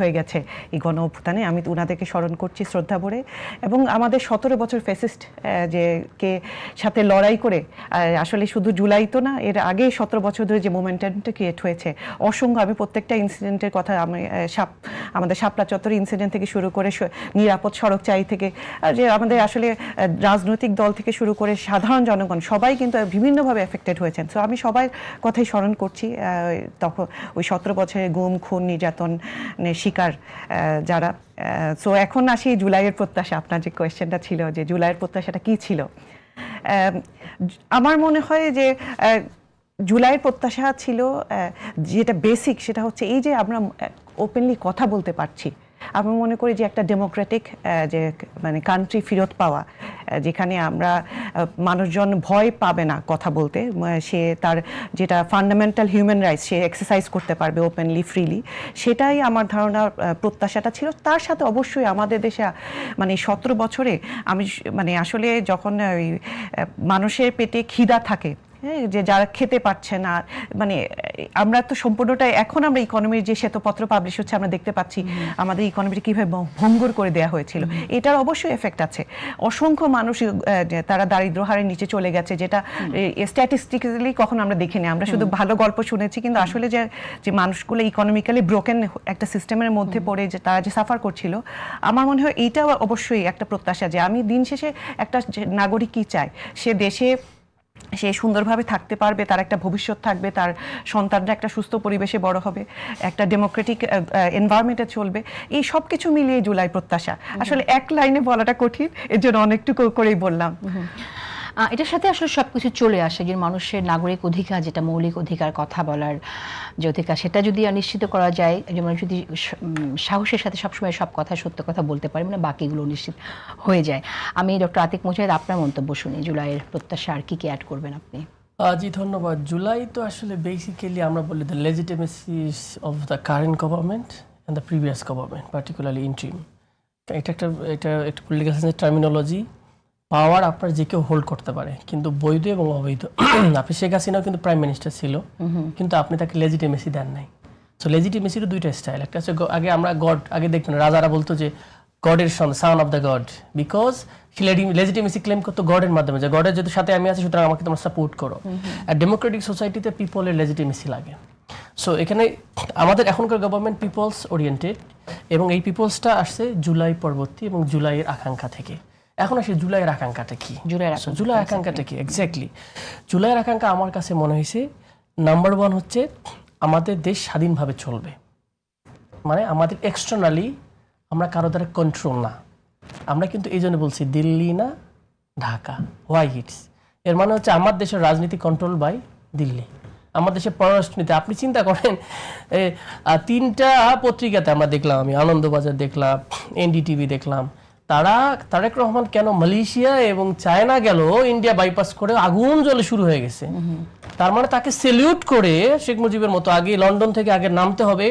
হয়ে গেছে এই গণ অভ্যুত্থানে। আমি ওনাদেরকে স্মরণ করছি শ্রদ্ধা ভরে, এবং আমাদের 17 বছর ফ্যাসিস্ট যে কে সাথে লড়াই করে আসলে শুধু জুলাই তো না, এর আগে 17 বছর ধরে যে মোমেন্টামটা ক্রিয়েট হয়েছে অসংখ্য, আমি প্রত্যেকটা ইনসিডেন্টের কথা, আমি আমাদের শাপলা চত্বর ইনসিডেন্ট থেকে শুরু করে নিরাপদ সড়ক চাই থেকে যে আমাদের আসলে রাজনৈতিক দল থেকে শুরু করে সাধারণ জনগণ সবাই কিন্তু বিভিন্নভাবে এফেক্টেড হয়েছেন। সো আমি সবার কথাই স্মরণ করছি। তখন ওই 17 বছরের গুম, খুন, নির্যাতন শিকার যারা। সো এখন আসি জুলাইয়ের প্রত্যাশা। আপনার যে কোয়েশ্চেনটা ছিল যে জুলাইয়ের প্রত্যাশাটা কি ছিল, আমার মনে হয় যে জুলাইয়ের প্রত্যাশা ছিল যেটা বেসিক, সেটা হচ্ছে এই যে আমরা ওপেনলি কথা বলতে পারছি। আমি মনে করি যে একটা ডেমোক্রেটিক যে মানে কান্ট্রি ফেরত পাওয়া, যেখানে আমরা মানুষজন ভয় পাবে না কথা বলতে, সে তার যেটা ফান্ডামেন্টাল হিউম্যান রাইটস সে এক্সারসাইজ করতে পারবে ওপেনলি ফ্রিলি, সেটাই আমার ধারণা প্রত্যাশাটা ছিল। তার সাথে অবশ্যই আমাদের দেশে মানে 17 বছরে আমি মানে আসলে যখন ওই মানুষের পেটে খিদা থাকে, যে যারা খেতে পারছে না, মানে আমরা তো সম্পূর্ণটাই এখন আমরা ইকোনমির যে শ্বেতপত্র পাবলিশ হচ্ছে আমরা দেখতে পাচ্ছি আমাদের ইকোনমিটা কীভাবে ভঙ্গুর করে দেওয়া হয়েছিল, এটার অবশ্যই এফেক্ট আছে। অসংখ্য মানুষ তারা দারিদ্র্য হারের নিচে চলে গেছে, যেটা স্ট্যাটিস্টিক্যালি কখনো আমরা দেখিনি। আমরা শুধু ভালো গল্প শুনেছি, কিন্তু আসলে যে মানুষগুলো ইকোনমিক্যালি ব্রোকেন একটা সিস্টেমের মধ্যে পড়ে যে তারা যে সাফার করছিল, আমার মনে হয় এইটাও অবশ্যই একটা প্রত্যাশা যে আমি দিন শেষে একটা নাগরিক কী চায়, সে দেশে সে সুন্দরভাবে থাকতে পারবে, তার একটা ভবিষ্যৎ থাকবে, তার সন্তানরা একটা সুস্থ পরিবেশে বড় হবে, একটা ডেমোক্রেটিক এনভায়রনমেন্টে চলবে। এই সব কিছু মিলিয়ে জুলাই প্রত্যাশা। আসলে এক লাইনে বলাটা কঠিন, এর জন্য অনেকটুকু করেই বললাম। এটার সাথে আসলে সবকিছু চলে আসে, যে মানুষের নাগরিক অধিকার, যেটা মৌলিক অধিকার, কথা বলার যে অধিকার, সেটা যদি নিশ্চিত করা যায়, যেমন যদি সাহসের সাথে সবসময় সব কথা সত্য কথা বলতে পারে, মানে বাকিগুলো নিশ্চিত হয়ে যায়। আমি ডক্টর আতিক মুজাহিদ আপনার মন্তব্য শুনি, জুলাইয়ের প্রত্যাশা আর কি কি অ্যাড করবেন আপনি? জি ধন্যবাদ। জুলাই তো আসলে বেসিক্যালি আমরা বলি the legitimacy of the current government and the previous government, particularly interim. এটা একটা পলিটিক্যাল সায়েন্সের টার্মিনোলজি। পাওয়ার আপনার যে কেউ হোল্ড করতে পারে, কিন্তু বৈধ এবং অবৈধ। আপনি শেখ হাসিনাও কিন্তু প্রাইম মিনিস্টার ছিল, কিন্তু আপনি তাকে লেজিটিমেসি দেন নাই। সো লেজিটিমেসিরও দুইটা স্টাইল। একটা হচ্ছে আগে আমরা গড, আগে দেখবেন রাজারা বলতো যে গডের son of the god, because সে লেজিটিমেসি ক্লেম করতো গডের মাধ্যমে, যে গডের যদি সাথে আমি আছি সুতরাং আমাকে তোমরা সাপোর্ট করো। আর ডেমোক্রেটিক সোসাইটিতে পিপলের লেজিটিমেসি লাগে। সো এখানে আমাদের এখনকার গভর্নমেন্ট পিপলস ওরিয়েন্টেড, এবং এই পিপলসটা আসছে জুলাই পরবর্তী এবং জুলাইয়ের আকাঙ্ক্ষা থেকে। এখন আসে জুলাইয়ের আকাঙ্ক্ষাটা কি? জুলাই আকাঙ্ক্ষাটা কি এক্স্যাক্টলি? জুলাইয়ের আকাঙ্ক্ষা আমার কাছে মনে হয়েছে নাম্বার 1 হচ্ছে আমাদের দেশ স্বাধীনভাবে চলবে, মানে আমাদের এক্সটার্নালি আমরা কারো দ্বারা কন্ট্রোল না। আমরা কিন্তু এই জন্য বলছি দিল্লি না ঢাকা, হোয়াই হিটস, এর মানে হচ্ছে আমার দেশের রাজনীতি কন্ট্রোল বাই দিল্লি। আমার দেশের পররাষ্ট্রনীতি আপনি চিন্তা করেন, 3টা পত্রিকাতে আমরা দেখলাম, আমি আনন্দবাজার দেখলাম, এনডিটিভি দেখলাম, তারা তারেক রহমান কেন মালয়েশিয়া এবং চায়না গেল, ইন্ডিয়া বাইপাস করে আগুন জ্বলে শুরু হয়ে গেছে। তার মানে তাকে সেলিউট করে শেখ মুজিবের মতো আগে লন্ডন থেকে আগে নামতে হবে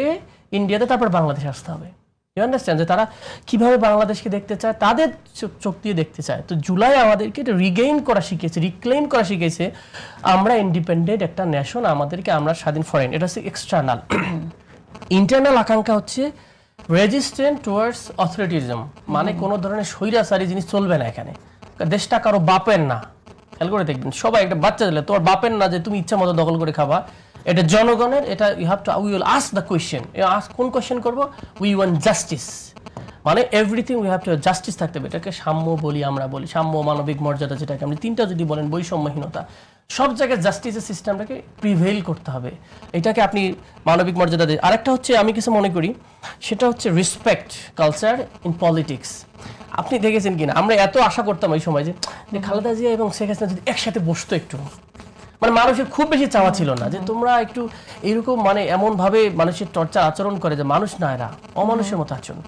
ইন্ডিয়াতে, তারপর বাংলাদেশ আসতে হবে। ইউ আন্ডারস্ট্যান্ড যে তারা কিভাবে বাংলাদেশকে দেখতে চায়, তাদের চোখ দিয়ে দেখতে চায়। তো জুলাই আমাদেরকে এটা রিগেইন করা শিখেছে, রিক্লেইম করা শিখেছে, আমরা ইন্ডিপেন্ডেন্ট একটা নেশন, আমাদেরকে আমরা স্বাধীন ফরেন। এটা হচ্ছে এক্সটার্নাল। ইন্টারনাল আকাঙ্ক্ষা হচ্ছে রেজিস্ট্যান্ট টুয়ার্ডস অথরিটিজম, মানে কোনো ধরনের স্বৈরাচারী জিনিস চলবে না এখানে। দেশটা কারো বাপের না, খেয়াল করে দেখবেন সবাই, একটা বাচ্চা দিলে তোমার বাপের না যে তুমি ইচ্ছা মতো দখল করে খাবা, এটা জনগণের। এটা you have to, we will ask the question. কোন কোয়েশ্চেন করবো? উই ওয়ান্ট জাস্টিস, মানে everything we have to justice থাকতে হবে। এটাকে সাম্য বলি, আমরা বলি সাম্য, মানবিক মর্যাদা, যেটাকে আপনি 3টা যদি বলেন, বৈষম্যহীনতা, সব জায়গায় জাস্টিসের সিস্টেমটাকে প্রিভেইল করতে হবে। এটাকে আপনি মানবিক মর্যাদা দিয়ে। আরেকটা হচ্ছে আমি কিছু মনে করি, সেটা হচ্ছে রেসপেক্ট কালচার ইন পলিটিক্স। আপনি দেখেছেন কিনা, আমরা এত আশা করতাম ওই সময় যে খালেদা জিয়া এবং শেখ হাসিনা যদি একসাথে বসতো একটু, মানে মানুষের খুব বেশি চাওয়া ছিল না যে তোমরা একটু এইরকম, মানে এমনভাবে মানুষের চর্চা আচরণ করে যে মানুষ না, এরা অমানুষের মতো আচরণ।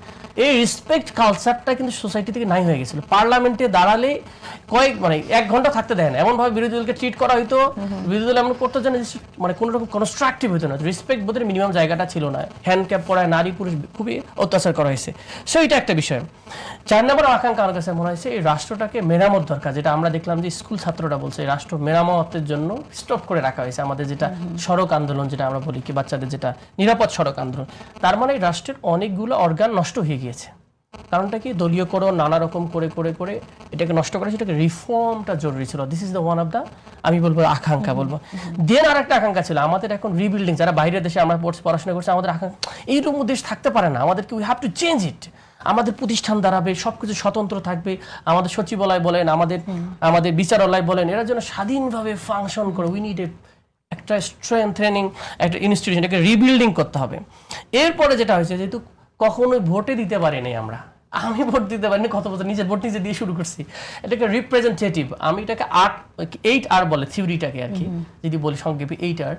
এই রেসপেক্ট কালচারটা কিন্তু সোসাইটি থেকে নাই হয়ে গেছিল। পার্লামেন্টে দাঁড়ালে মানে 1 ঘন্টা থাকতে দেয় না, এমন ভাবে বিরোধী দলকে ট্রিট করা হইতো, বিরোধী দল এমন করতো যেন মানে কোনো রকম কনস্ট্রাকটিভ হতো না, রেসপেক্ট বোধের মিনিমাম জায়গাটা ছিল না। হ্যান্ডক্যাপ পরায় নারী পুরুষ খুবই অত্যাচার করা হয়েছে। সো এটা একটা বিষয়। 4 নম্বর আকাঙ্ক্ষা আমার কাছে মনে হয়েছে এই রাষ্ট্রটাকে মেরামত দরকার, যেটা আমরা দেখলাম যে স্কুল ছাত্ররা বলছে এই রাষ্ট্র মেরামতের জন্য স্টপ করে রাখা হয়েছে। আমাদের যেটা সড়ক আন্দোলন যেটা আমরা বলি কি বাচ্চাদের যেটা নিরাপদ সড়ক আন্দোলন, তার মানে এই রাষ্ট্রের অনেকগুলো অর্গান নষ্ট হয়ে গিয়েছে। কারণটা কি দলীয়করণ নানা রকম করে করে করে এটাকে নষ্ট করে, সেটাকে রিফর্মটা জরুরি ছিল। This is the one of the আমি বলবো আকাঙ্ক্ষা বলবো। দেন আর একটা আকাঙ্ক্ষা ছিল আমাদের এখন রিবিল্ডিং, যারা বাইরের দেশে আমরা পড়াশোনা করছি, আমাদের আকাঙ্ক্ষা এইরকম দেশ থাকতে পারে না, আমাদেরকে we have to change it. আমাদের প্রতিষ্ঠান দাঁড়াবে, সবকিছু স্বতন্ত্র থাকবে, আমাদের সচিবালয় বলেন, আমাদের বিচারালয় বলেন, এরা যেন স্বাধীনভাবে ফাংশন করে। উই নিড একটা স্ট্রেংথেনিং একটা ইনস্টিটিউশন, এটাকে রিবিল্ডিং করতে হবে। এরপরে যেটা হয়েছে, যেহেতু কখনোই ভোটে দিতে পারিনি আমি ভোট দিতে পারিনি, কত বছর নিজের ভোট নিজে দিয়ে শুরু করছি। এটাকে রিপ্রেজেন্টেটিভ, আমি এটাকে 8R বলে থিওরিটাকে আর কি, যদি বলি সংক্ষেপে 8R।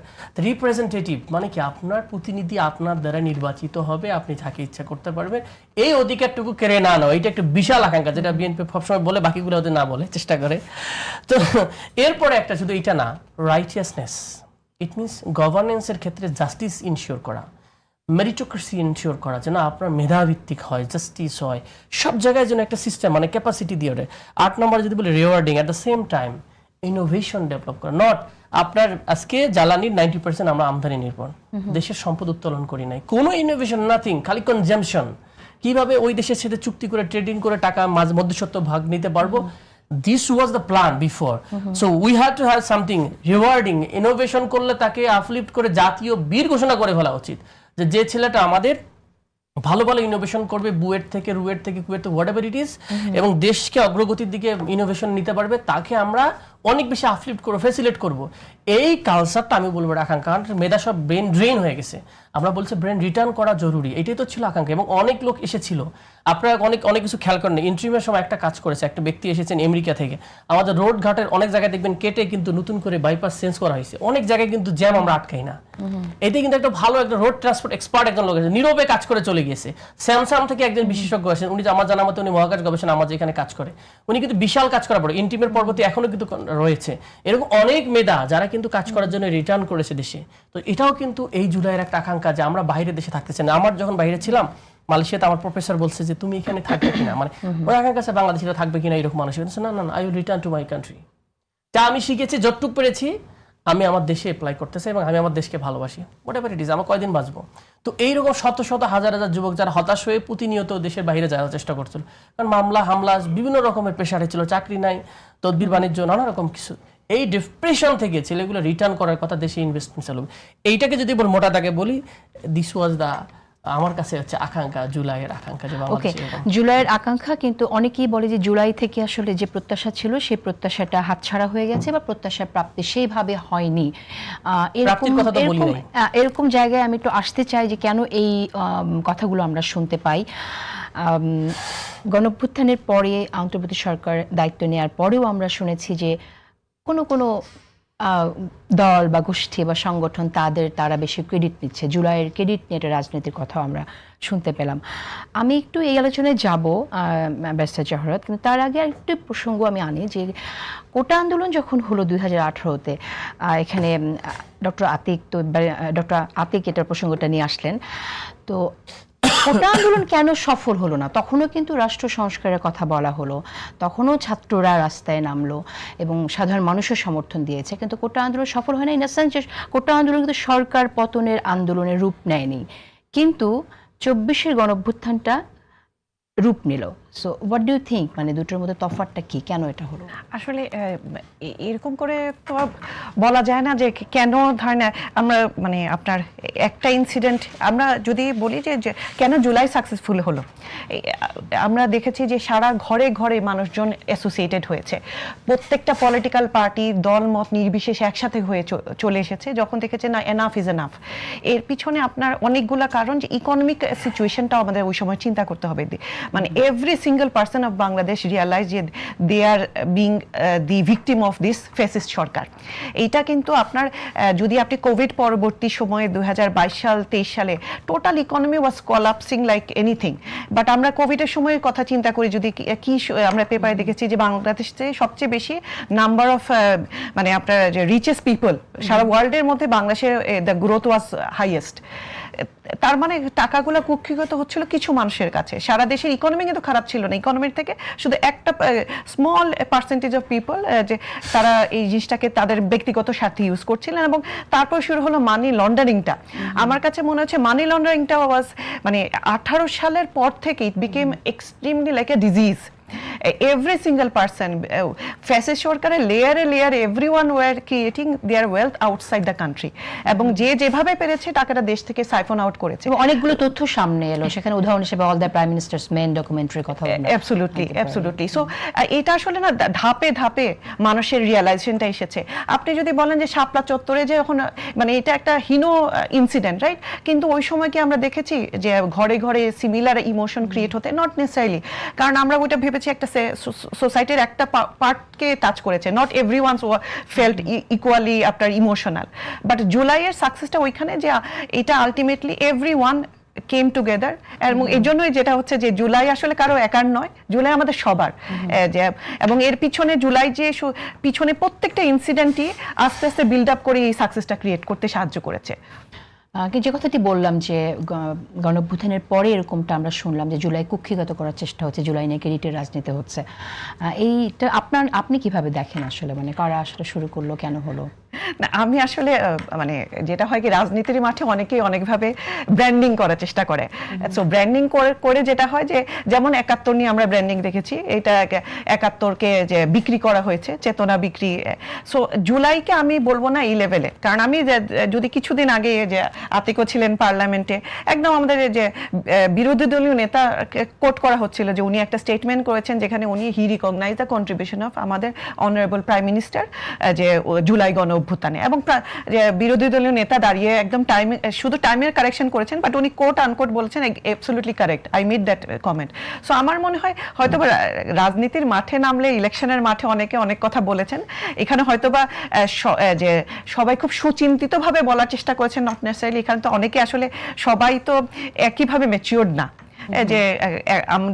রিপ্রেজেন্টেটিভ মানে কি আপনার প্রতিনিধি আপনার দ্বারা নির্বাচিত হবে, আপনি যাকে ইচ্ছা করতে পারবেন, এই অধিকারটুকু কেড়ে না নাও। এটা একটা বিশাল আকাঙ্ক্ষা, যেটা বিএনপি সবসময় বলে, বাকিগুলো ওদের না বলে চেষ্টা করে। তো এরপরে একটা শুধু এটা না, রাইটিয়াসনেস, ইট মিনস গভর্নেন্সের ক্ষেত্রে জাস্টিস ইনশিওর করা, মেরিটোক্রেসি ইনশিওর করা, যেন আপনার মেধাভিত্তিক হয়, জাস্টিস হয়, সব জায়গায় যেন একটা সিস্টেম মানে ক্যাপাসিটি দিয়ে ওঠে। 8 নম্বর যদি বলি rewarding, at the same time innovation develop করা। নট আপনার আজকে জ্বালানির 90% আমরা আমদানি নির্ভর, দেশের সম্পদ উত্তোলন করি নাই, কোনো ইনোভেশন নাথিং, খালি কনজামশন। কিভাবে ওই দেশের সাথে চুক্তি করে ট্রেডিং করে টাকা মধ্যস্বত্ব ভাগ নিতে পারবো, this was the plan before. So we had to have something rewarding. Innovation করলে তাকে আপলিফট করে জাতীয় বীর ঘোষণা করে ফেলা উচিত, যে ছেলেটা আমাদের ভালো ভালো ইনোভেশন করবে, বুয়েট থেকে রুয়েট থেকে KUET what ever it is, এবং দেশকে অগ্রগতির দিকে ইনোভেশন নিতে পারবে, তাকে আমরা অনেক বেশি আপলিফট করবো, ফ্যাসিলিটেট করবো। এই কালচারটা আমি বলবো আকাঙ্ক্ষা। মেধা সব ব্রেন ড্রেন হয়ে গেছে, আমরা বলছি ব্রেন রিটার্ন করা জরুরি, এটাই তো ছিল আকাঙ্ক্ষা। এবং অনেক লোক এসেছিল, আপনারা অনেক কিছু খেয়াল করেন। ইন্ট্রিমের সময় একটা কাজ করেছে, একটা ব্যক্তি এসেছেন আমেরিকা থেকে, আমাদের রোড ঘাটের অনেক জায়গায় দেখবেন কেটে কিন্তু নতুন করে বাইপাস চেঞ্জ করা হয়েছে, অনেক জায়গায় কিন্তু জ্যাম আমরা আটকাই না। এতে কিন্তু একটা ভালো একটা রোড ট্রান্সপোর্ট এক্সপার্ট একজন লোক আছে, নীরবে কাজ করে চলে গেছে। স্যামসাং থেকে একজন বিশেষজ্ঞ আছেন, উনি আমার জানা মতে উনি মহাকাশ গবেষণা আমাদের এখানে কাজ করে, উনি কিন্তু বিশাল কাজ করার পরে ইন্টিমের পর্বতে এখনো কিন্তু রয়েছে। এরকম অনেক মেধা যারা কিন্তু কাজ করার জন্য রিটার্ন করেছে দেশে। তো এটাও কিন্তু এই জুলাইয়ের একটা আকাঙ্ক্ষা, যে আমরা বাইরের দেশে থাকতে চাই না। আমার যখন বাইরে ছিলাম মালয়েশিয়াতে, আমার প্রফেসর বলছে যে তুমি এখানে থাকবে কিনা, মানে ওই আকাঙ্ক্ষা আছে বাংলাদেশিরা থাকবে কিনা এরকম মানুষ। না না, I will return to my country. তা আমি শিখেছি, যতটুকু পেরেছি আমি আমার দেশে অ্যাপ্লাই করতে চাই, এবং আমি আমার দেশকে ভালোবাসি, হোয়াট এভার ইট ইজ। আমার কয়দিন বাঁচবো? তো এইরকম শত শত হাজার হাজার যুবক যারা হতাশ হয়ে প্রতিনিয়ত দেশের বাইরে যাওয়ার চেষ্টা করছিল, কারণ মামলা হামলা বিভিন্ন রকমের প্রেশারে ছিল, চাকরি নাই, তদবির বাণিজ্য, নানা রকম কিছু। এই ডিপ্রেশন থেকে ছেলেগুলো রিটার্ন করার কথা, দেশে ইনভেস্টমেন্ট চালু। এইটাকে যদি মোটা দাগে বলি, দিস ওয়াজ দ্য আমার কাছে হচ্ছে আকাঙ্ক্ষা, জুলাইয়ের আকাঙ্ক্ষা। ওকে, জুলাইয়ের আকাঙ্ক্ষা। কিন্তু অনেকেই বলে যে জুলাই থেকে আসলে যে প্রত্যাশা ছিল সেই প্রত্যাশাটা হাতছাড়া হয়ে গেছে, বা প্রত্যাশার প্রাপ্তি সেইভাবে হয়নি। এরকম জায়গায় আমি একটু আসতে চাই যে কেন এই কথাগুলো আমরা শুনতে পাই। গণঅভ্যুত্থানের পরে অন্তর্বর্তী সরকার দায়িত্ব নেওয়ার পরেও আমরা শুনেছি যে কোনো দল বা গোষ্ঠী বা সংগঠন তারা বেশি ক্রেডিট নিচ্ছে, জুলাইয়ের ক্রেডিট নিয়ে একটা রাজনীতির কথা আমরা শুনতে পেলাম। আমি একটু এই আলোচনায় যাব ব্যারিস্টার জহরত, কিন্তু তার আগে একটু প্রসঙ্গ আমি আনি যে কোটা আন্দোলন যখন হলো 2018-তে, এখানে ডক্টর আতিক এটার প্রসঙ্গটা নিয়ে আসলেন। তো কোটা আন্দোলন কেন সফল হলো না? তখনও কিন্তু রাষ্ট্র সংস্কারের কথা বলা হলো, তখনও ছাত্ররা রাস্তায় নামলো এবং সাধারণ মানুষের সমর্থন দিয়েছে, কিন্তু কোটা আন্দোলন সফল হয় না। ইন দ্য সেন্স যে কোটা আন্দোলন কিন্তু সরকার পতনের আন্দোলনের রূপ নেয়নি, কিন্তু 24-এর গণঅভ্যুত্থানটা রূপ নিল। So what do you think, মানে দুটোর মধ্যে তফাৎটা কি, কেন এটা হলো? আসলে এরকম করে তো বলা যায় না যে কেন, ধরেন আমরা মানে আপনার একটা ইনসিডেন্ট আমরা যদি বলি যে কেন জুলাই সাকসেসফুল হলো, আমরা দেখেছি যে সারা ঘরে ঘরে মানুষজন অ্যাসোসিয়েটেড হয়েছে, প্রত্যেকটা পলিটিক্যাল পার্টি দল মত নির্বিশেষে একসাথে হয়ে চলে এসেছে যখন দেখেছে না এনাফ ইজ এনাফ। এর পিছনে আপনার অনেকগুলা কারণ, যে ইকোনমিক সিচুয়েশনটাও আমাদের ওই সময় চিন্তা করতে হবে, মানে every single person of Bangladesh realize যে they are being the victim of this fascist সরকার। এইটা কিন্তু আপনার যদি আপনি কোভিড পরবর্তী সময়ে 2022 সাল 23 সালে total economy was collapsing like anything, but আমরা কোভিডের সময়ের কথা চিন্তা করি যদি কি আমরা পেপারে দেখেছি যে বাংলাদেশে সবচেয়ে বেশি নাম্বার অফ মানে আপনার যে রিচেস্ট পিপল সারা ওয়ার্ল্ডের মধ্যে বাংলাদেশের দ্য গ্রোথ ওয়াজ হাইয়েস্ট। তার মানে টাকাগুলো কুক্ষিগত হচ্ছিল কিছু মানুষের কাছে, সারা দেশের ইকোনমি কিন্তু খারাপ ছিল না, ইকোনমির থেকে শুধু একটা স্মল পার্সেন্টেজ অফ পিপল যে তারা এই জিনিসটাকে তাদের ব্যক্তিগত স্বার্থে ইউজ করছিলেন, এবং তারপর শুরু হলো মানি লন্ডারিংটা। আমার কাছে মনে হচ্ছে মানি লন্ডারিংটা ওয়াজ মানে 18 সালের পর থেকে it became extremely like a disease. Every single person, fascist সরকারের লেয়ারে everyone were creating their wealth outside the country, এবং যে যেভাবে পেরেছে টাকাটা দেশ থেকে সাইফন আউট করেছে। এবং অনেকগুলো তথ্য সামনে এলো, সেখানে উদাহরণ হিসেবে all the prime ministers men ডকুমেন্টারির কথা বললাম। অ্যাবসলিউটলি। সো এটা আসলে না ধাপে ধাপে মানুষের রিয়ালাইজেশনটা এসেছে। আপনি যদি বলেন যে শাপলা চত্বরে যে এখন মানে এটা একটা হীন ইনসিডেন্ট, রাইট, কিন্তু ওই সময় কি আমরা দেখেছি যে ঘরে ঘরে সিমিলার ইমোশন ক্রিয়েট হতে? নট নেসেসারিলি, কারণ আমরা ওইটা ভেবেছি একটা সোসাইটির একটা পার্টকে টাচ করেছে, not everyone felt equally after emotional. But জুলাইয়ের সাকসেসটা ওইখানে যে এটা আলটিমেটলি এভরিওয়ান কেম টুগেদার, এবং এই জন্যই যেটা হচ্ছে যে জুলাই আসলে কারো একার নয়, জুলাই আমাদের সবার। এবং এর পিছনে জুলাই যে পিছনে প্রত্যেকটা ইনসিডেন্টই আস্তে আস্তে বিল্ড আপ করে এই সাকসেসটা ক্রিয়েট করতে সাহায্য করেছে। যে কথাটি বললাম যে গণঅভ্যুত্থানের পরে এরকমটা আমরা শুনলাম যে জুলাই কুক্ষিগত করার চেষ্টা হচ্ছে, জুলাই নিয়ে ক্রেডিটের রাজনীতি হচ্ছে, এইটা আপনি কিভাবে দেখেন আসলে, মানে কারা আসলে শুরু করলো, কেন হলো? না, আমি আসলে মানে যেটা হয় কি রাজনীতির মাঠে অনেকেই অনেকভাবে ব্র্যান্ডিং করার চেষ্টা করে। সো ব্র্যান্ডিং করে যেটা হয় যে যেমন 71 নিয়ে আমরা ব্র্যান্ডিং দেখেছি, এটা 71কে যে বিক্রি করা হয়েছে, চেতনা বিক্রি। সো জুলাইকে আমি বলবো না এই লেভেলে, কারণ আমি যদি কিছুদিন আগে যে আতিকও ছিলেন পার্লামেন্টে, একদম আমাদের যে বিরোধী দলীয় নেতা কোট করা হচ্ছিল যে উনি একটা স্টেটমেন্ট করেছেন যেখানে উনি হি রিকগনাইজ দ্য কন্ট্রিবিউশন অফ আমাদের অনারেবল প্রাইম মিনিস্টার যে জুলাই গণ অভ্যুত্থানে, এবং বিরোধী দলীয় নেতা দাঁড়িয়ে একদম শুধু টাইমের কারেকশন করেছেন, বাট উনি কোট আনকোট বলেছেন absolutely correct, I made that comment. So আমার মনে হয় হয়তোবা রাজনীতির মাঠে নামলে, ইলেকশনের মাঠে অনেকে অনেক কথা বলেছেন, এখানে হয়তোবা যে সবাই খুব সুচিন্তিতভাবে বলার চেষ্টা করেছেন, নট নেসেসারিলি। এখানে তো অনেকে আসলে সবাই তো একইভাবে ম্যাচিওর্ড না। যে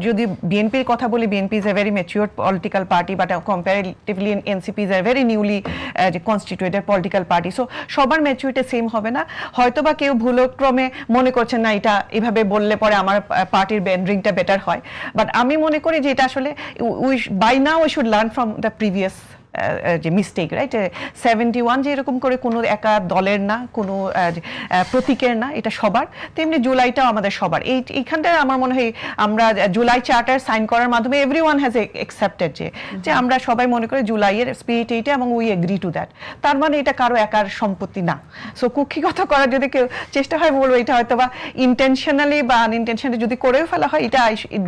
যদি বিএনপির কথা বলি, BNP is a very matured political party, but comparatively NCP is a very newly constituted political party. So সবার ম্যাচিউরিটি সেম হবে না, হয়তোবা কেউ ভুলক্রমে মনে করছেন না এটা এভাবে বললে পরে আমার পার্টির ব্যান্ডিংটা বেটার হয়। বাট আমি মনে করি যে এটা আসলে by now we should learn from the previous যে মিস্টেক, রাইট। 71 যে এরকম করে কোনো একা দলের না, কোনো প্রতীকের না, এটা সবার, তেমনি জুলাইটাও আমাদের সবার। এইখানটায় আমার মনে হয় আমরা জুলাই চার্টার সাইন করার মাধ্যমে এভরিওয়ান হ্যাজ অ্যাকসেপ্টেড যে আমরা সবাই মনে করি জুলাইয়ের স্পিরিট এইটা, এবং উই এগ্রি টু দ্যাট। তার মানে এটা কারো একার সম্পত্তি না। সো কুক্ষিগত করার যদি কেউ চেষ্টা হয়, বলবো এটা হয়তো বা ইন্টেনশনালি বা আনইনটেনশনালি যদি করেও ফেলা হয়, এটা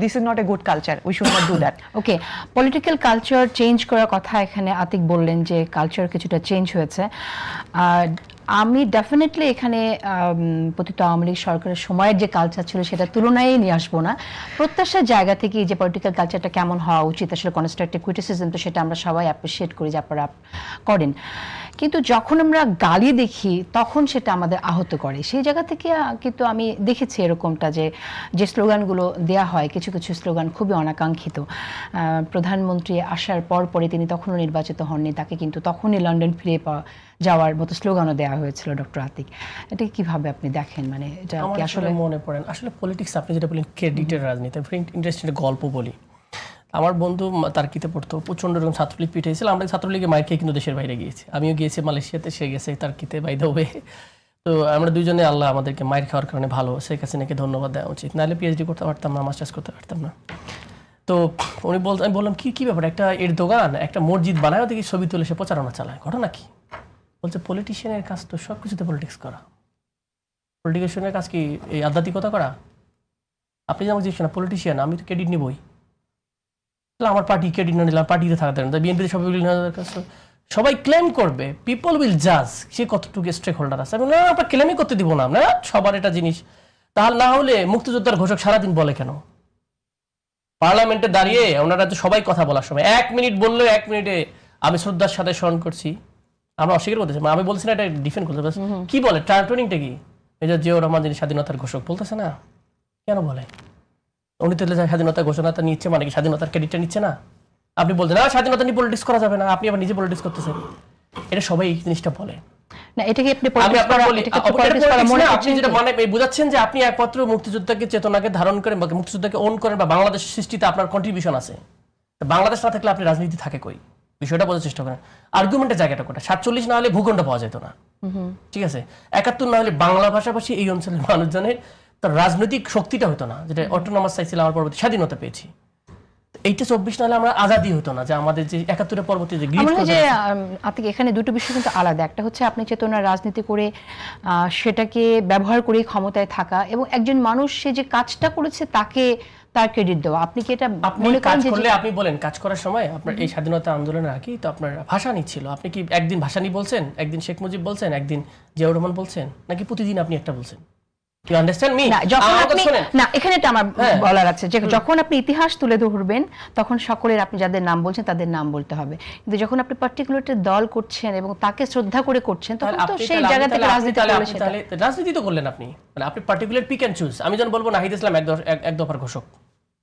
this is not a good culture, we should not do that. Okay, political culture change করার কথা এখানে আতিক বললেন যে কালচার কিছুটা চেঞ্জ হয়েছে। আর আমি ডেফিনেটলি এখানে পতিত আওয়ামী লীগ সরকারের সময়ের যে কালচার ছিল সেটা তুলনায় নিয়ে আসবো না। প্রত্যাশার জায়গা থেকে যে পলিটিক্যাল কালচারটা কেমন হওয়া উচিত, আসলে কনস্ট্রাকটিভ ক্রিটিসিজম তো সেটা আমরা সবাই অ্যাপ্রিসিয়েট করি যে আপনারা করেন, কিন্তু যখন আমরা গালি দেখি তখন সেটা আমাদের আহত করে। সেই জায়গা থেকে কিন্তু আমি দেখেছি এরকমটা যে স্লোগানগুলো দেয়া হয়, কিছু কিছু স্লোগান খুবই অনাকাঙ্ক্ষিত। প্রধানমন্ত্রী আসার পরে তিনি তখনও নির্বাচিত হননি, তাকে কিন্তু তখনই লন্ডন ফিরে যাওয়ার মতো স্লোগানও দেওয়া হয়েছিল। ডক্টর আতিক, এটা কিভাবে আপনি দেখেন? মানে এটা কি আসলে মনে পড়েন আসলে পলিটিক্স, আপনি যেটা বলেন ক্রেডিটের রাজনীতি, ইন্টারেস্টিং গল্প বলি। আমার বন্ধু তার্কিতে পড়তো, প্রচণ্ড রকম ছাত্রলীগ পিঠেছিল, আমরা ছাত্রলীগে মাইর খেয়ে কিন্তু দেশের বাইরে গিয়েছি। আমিও গিয়েছি মালয়েশিয়াতে, সে গেছে তার্কিতে, বাই দ্য ওয়ে। তো আমরা দুজনে, আল্লাহ আমাদেরকে মাইর খাওয়ার কারণে ভালো, শেখ হাসিনাকে ধন্যবাদ দেওয়া উচিত, নাহলে পিএইচডি করতে পারতাম না, মাস্টার্স করতে পারতাম না। তো উনি আমি বললাম কি ব্যাপার, একটা এর দোকান, একটা মসজিদ বানায়, দেখি ছবি তুলে সে প্রচারণা চালায়, ঘটনা কি? বলছে পলিটিশিয়ানের কাজ তো সব কিছুতে পলিটিক্স করা, পলিটিশিয়ানের কাজ কি এই আধ্যাত্মিকতা করা? আপনি যে আমাকে জিজ্ঞেস না পলিটিশিয়ান, আমি তো ক্রেডিট নিবই, আমার পার্টি ক্রেডিট না নিলাম, পার্টিতে থাকতে না, বিএনপিতে সবাই ক্লেম করবে, পিপল উইল জাজ সে কতটুকু স্টেক হোল্ডার আছে। আমি আপনার ক্লেমই করতে দিব না, আমরা সবার এটা জিনিস। তাহলে না হলে মুক্তিযোদ্ধার ঘোষক সারাদিন বলে কেন? পার্লামেন্টে দাঁড়িয়ে ওনারা তো সবাই কথা বলার সময় 1 মিনিট বললেও 1 মিনিটে আমি শ্রদ্ধার সাথে স্মরণ করছি, আমরা অস্বীকার করতেছি, আমি বলছি না এটা ডিফেন্ড করতে, কি বলে ট্রান্সটোনিংটা কি, মেজর জিয়াউর রহমান যিনি স্বাধীনতার ঘোষক বলতেছে না, কেন বলে উনি তো স্বাধীনতার ঘোষণাটা নিচ্ছে মানে কি স্বাধীনতার ক্রেডিটটা নিচ্ছে না? আপনি বলছেন না স্বাধীনতা নিয়ে পলিটিক্স করা যাবে না, আপনি আবার নিজে পলিটিক্স করতেছেন, এটা সবাই এই জিনিসটা বলে। না এটা কি আপনি আমি আপনাকে বলি আপনি যেটা মনে মানে বোঝাচ্ছেন যে আপনি একমাত্র মুক্তিযোদ্ধাকে চেতনাকে ধারণ করেন বা মুক্তিযোদ্ধাকে ওন করেন বা বাংলাদেশ সৃষ্টিতে আপনার কন্ট্রিবিউশন আছে, বাংলাদেশ না থাকলে আপনি রাজনীতি থাকে কই, বিষয়টা বোঝার চেষ্টা করেন। আর্গুমেন্টের জায়গাটা কোটা, 47 না হলে ভূখণ্ড পাওয়া যেত না, ঠিক আছে, 71 না হলে বাংলা ভাষাভাষী এই অঞ্চলের মানুষজনের তার রাজনৈতিক শক্তিটা হতো না, যেটা অটোনমাস চাইছিলাম আমার পরবর্তী স্বাধীনতা পেয়েছি, এইটা 24 না হলে আমরা আজাদি হতো না, যে আমাদের যে 71 পরবর্তী যে আপনি এখানে দুটো বিষয় কিন্তু আলাদা, একটা হচ্ছে আপনি চেতনার রাজনীতি করে সেটাকে ব্যবহার করে ক্ষমতায় থাকা, এবং একজন মানুষ সে যে কাজটা করেছে তাকে তার ক্রেডিট দেওয়া, আপনি কি এটা মনে করেন করলে আপনি বলেন কাজ করার সময় আপনার এই স্বাধীনতা আন্দোলনের আগে তো আপনার ভাষানি ছিল, আপনি কি একদিন ভাষানি বলছেন, একদিন শেখ মুজিব বলছেন, একদিন জিয়াউর রহমান বলছেন, নাকি প্রতিদিন আপনি একটা বলছেন? You understand me? না এখানে এটা আমার বলার আছে যে যখন আপনি ইতিহাস তুলে ধরবেন তখন সকলের আপনি যাদের নাম বলছেন তাদের নাম বলতে হবে, কিন্তু যখন আপনি পার্টিকুলার দল করছেন এবং তাকে শ্রদ্ধা করে করছেন তখন তো সেই জায়গা থেকে রাজনীতি তো করলেন আপনি, মানে আপনি পার্টিকুলার পিক এন্ড চুজ। আমি যখন বলবো নাহিদ ইসলাম এক দফার ঘোষক,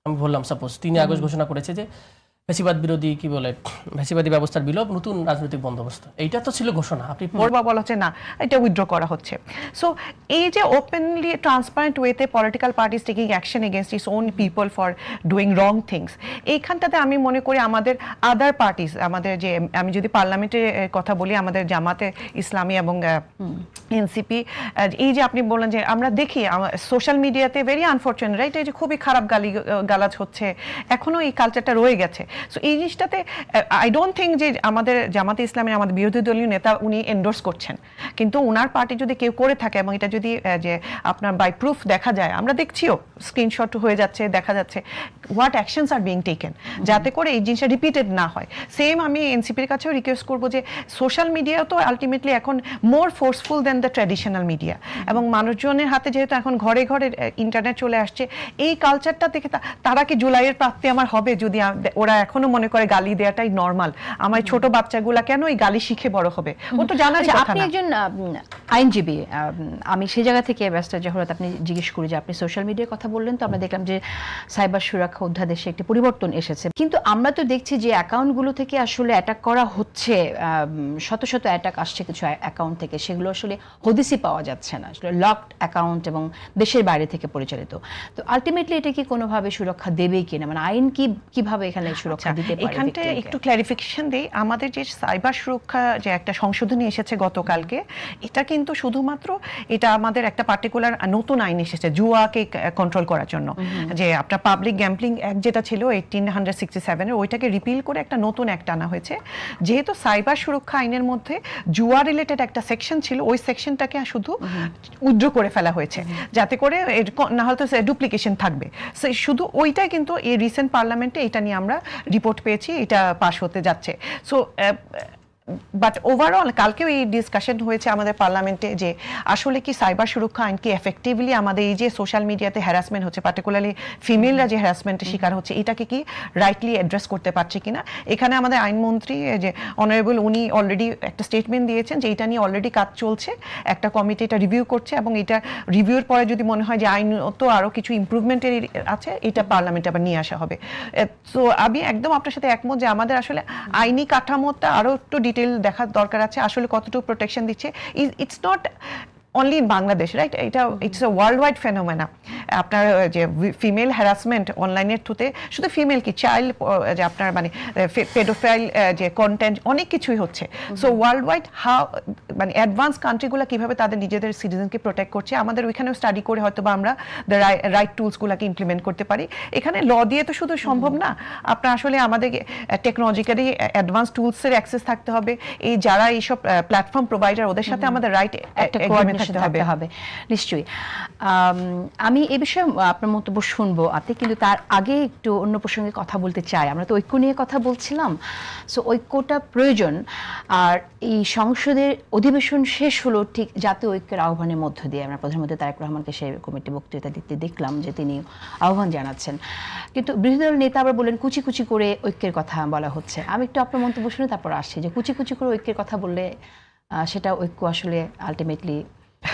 আমি বললাম সাপোজ 3 আগস্ট ঘোষণা করেছে যে ফ্যাসিবাদ বিরোধী কি বলে ফ্যাসিবাদী ব্যবস্থার বিলোপ, নতুন রাজনৈতিক বন্দোবস্ত, এইটা তো ছিল ঘোষণা, আপনি বলা হচ্ছে না এটা উইথড্র করা হচ্ছে। সো এই যে ওপেনলি ট্রান্সপারেন্ট ওয়েতে political parties taking action against its own people for doing wrong things, এইখানটাতে আমি মনে করি আমাদের আদার পার্টিস, আমাদের যে আমি যদি পার্লামেন্টের কথা বলি, আমাদের জামাতে ইসলামী এবং এনসিপি, এই যে আপনি বললেন যে আমরা দেখি সোশ্যাল মিডিয়াতে ভেরি আনফর্চুনেট রাইট, এই যে খুবই খারাপ গালাজ হচ্ছে, এখনো এই কালচারটা রয়ে গেছে। সো এই জিনিসটাতে আই ডোন্ট থিঙ্ক যে আমাদের জামাতে ইসলামের আমাদের বিরোধী দলীয় নেতা উনি এন্ডোর্স করছেন, কিন্তু ওনার পার্টি যদি কেউ করে থাকে এবং এটা যদি যে আপনার বাই প্রুফ দেখা যায়, আমরা দেখছিও স্ক্রিনশট হয়ে যাচ্ছে, দেখা যাচ্ছে what actions are being taken, যাতে করে এই জিনিসটা রিপিটেড না হয়। সেম আমি এনসিপির কাছেও রিকোয়েস্ট করবো যে সোশ্যাল মিডিয়া তো আলটিমেটলি এখন more forceful than the traditional media, এবং মানুষজনের হাতে যেহেতু এখন ঘরে ঘরে ইন্টারনেট চলে আসছে, এই কালচারটা দেখে তারা কি জুলাইয়ের প্রাপ্তি আমার হবে যদি ওরা এখনো মনে করে গালি দেওয়াটাই নর্মাল, আমার ছোট বাচ্চাগুলা কেন এই গালি শিখে বড় হবে, ও তো জানার কথা না। আপনি একজন আইনজীবী, আমি সেই জায়গা থেকে ব্যারিস্টার জহরত আপনি জিজ্ঞেস করি যে আপনি সোশ্যাল মিডিয়ার কথা বললেন, তো আমরা দেখলাম যে সাইবার সুরক্ষা অধ্যাদেশে একটি পরিবর্তন এসেছে, কিন্তু আমরা তো দেখছি যে অ্যাকাউন্টগুলো থেকে আসলে অ্যাটাক করা হচ্ছে, শত শত অ্যাটাক আসছে কিছু অ্যাকাউন্ট থেকে, সেগুলো আসলে হদিসই পাওয়া যাচ্ছে না, আসলে লকড অ্যাকাউন্ট এবং দেশের বাইরে থেকে পরিচালিত। তো আলটিমেটলি এটা কি কোনোভাবে সুরক্ষা দেবে কিনা, মানে আইন কিভাবে এখানে সুরক্ষা দিতে পারে? এখানটা একটু ক্ল্যারিফিকেশন দেই, আমাদের যে সাইবার সুরক্ষা যে একটা সংশোধনী এসেছে গতকালকে, এটা কিন্তু শুধুমাত্র এটা আমাদের একটা পার্টিকুলার নতুন আইন এসেছে জুয়াকে কন্ট্রোল করার জন্য, যে আপনার পাবলিক গ্যাম্বলিং অ্যাক্ট যেটা ছিল 1867 ওইটাকে রিপিল করে একটা নতুন অ্যাক্ট আনা হয়েছে। যেহেতু সাইবার সুরক্ষা আইনের মধ্যে জুয়া রিলেটেড একটা সেকশন ছিল, ওই সেকশনটাকে শুধু উইথড্র করে ফেলা হয়েছে, যাতে করে না হয়তো ডুপ্লিকেশন থাকবে, শুধু ওইটাই। কিন্তু এই রিসেন্ট পার্লামেন্টে এটা নিয়ে আমরা রিপোর্ট পেয়েছি, এটা পাস হতে যাচ্ছে। সো বাট ওভারঅল কালকেও এই ডিসকাশন হয়েছে আমাদের পার্লামেন্টে যে আসলে কি সাইবার সুরক্ষা আইন কি এফেক্টিভলি আমাদের এই যে সোশ্যাল মিডিয়াতে হ্যারাসমেন্ট হচ্ছে, পার্টিকুলারলি ফিমেলরা যে হ্যারাসমেন্টের শিকার হচ্ছে, এটাকে কি রাইটলি অ্যাড্রেস করতে পারছে কিনা। এখানে আমাদের আইনমন্ত্রী যে অনারেবল উনি অলরেডি একটা স্টেটমেন্ট দিয়েছেন যে এটা নিয়ে অলরেডি কাজ চলছে, একটা কমিটি এটা রিভিউ করছে, এবং এটা রিভিউর পরে যদি মনে হয় যে আইন তো আরও কিছু ইমপ্রুভমেন্টের আছে, এটা পার্লামেন্টে আবার নিয়ে আসা হবে। সো আমি একদম আপনার সাথে একমত যে আমাদের আসলে আইনি কাঠামোটা আরও একটু দেখার দরকার আছে, আসলে কতটুকু প্রোটেকশন দিচ্ছে। It's not only in Bangladesh right, এটা it's a world wide phenomena. আপনার যে ফিমেল হ্যারাসমেন্ট অনলাইনের থ্রুতে, শুধু ফিমেল কি চাইল্ড যে আপনার মানে পেডোফাইল যে কন্টেন্ট অনেক কিছুই হচ্ছে। সো ওয়ার্ল্ড ওয়াইড মানে অ্যাডভান্স কান্ট্রিগুলো কীভাবে তাদের নিজেদের সিটিজেনকে প্রোটেক্ট করছে, আমাদের ওইখানেও স্টাডি করে হয়তো বা আমরা দ্য রাইট টুলসগুলোকে ইমপ্লিমেন্ট করতে পারি। এখানে ল দিয়ে তো শুধু সম্ভব না, আপনার আসলে আমাদের টেকনোলজিক্যালি অ্যাডভান্স টুলসের অ্যাক্সেস থাকতে হবে। এই যারা এইসব প্ল্যাটফর্ম প্রোভাইডার ওদের সাথে আমাদের রাইট এগ্রিমেন্ট পাশে থাকতে হবে নিশ্চয়ই। আমি এই বিষয়ে আপনার মন্তব্য শুনবো আতে, কিন্তু তার আগে একটু অন্য প্রসঙ্গে কথা বলতে চাই। আমরা তো ঐক্য নিয়ে কথা বলছিলাম, সো ঐক্যটা প্রয়োজন। আর এই সংসদের অধিবেশন শেষ হলো ঠিক জাতীয় ঐক্যের আহ্বানের মধ্য দিয়ে। আমরা প্রধানমন্ত্রী তারেক রহমানকে সেই কমিটি বক্তৃতা দিতে দেখলাম যে তিনি আহ্বান জানাচ্ছেন, কিন্তু বিরোধী দল নেতা আবার বললেন কুচি কুচি করে ঐক্যের কথা বলা হচ্ছে। আমি একটু আপনার মন্তব্য শুনে তারপর আসছি যে কুচি কুচি করে ঐক্যের কথা বললে সেটা ঐক্য আসলে আলটিমেটলি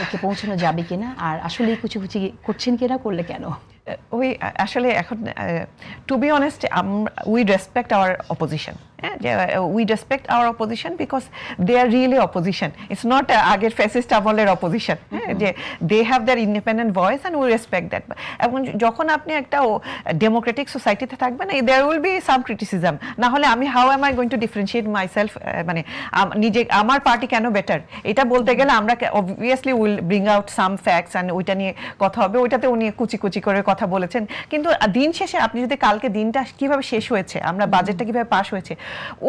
ঐক্যে পৌঁছানো যাবে কিনা, আর আসলে কুচি কুচি করছেন কিনা, করলে কেন? ওই আসলে এখন to be honest we respect our opposition, we respect our opposition because they are really opposition, it's not আগের ফ্যাসিস্ট আমলের অপোজিশন, যে they have their independent voice and we respect that. এবং যখন আপনি একটা ডেমোক্রেটিক সোসাইটিতে থাকবেন, there will be some criticism, না হলে আমি how am I going to differentiate myself, মানে নিজে আমার পার্টি কেন বেটার এটা বলতে গেলে আমরা obviously will bring out some facts and ওইটা নিয়ে কথা হবে, ওইটাতে উনি কুচি কুচি করে কথা বলেছেন। কিন্তু দিন শেষে আপনি যদি কালকে দিনটা কিভাবে শেষ হয়েছে, আমরা বাজেটটা কিভাবে পাস হয়েছে,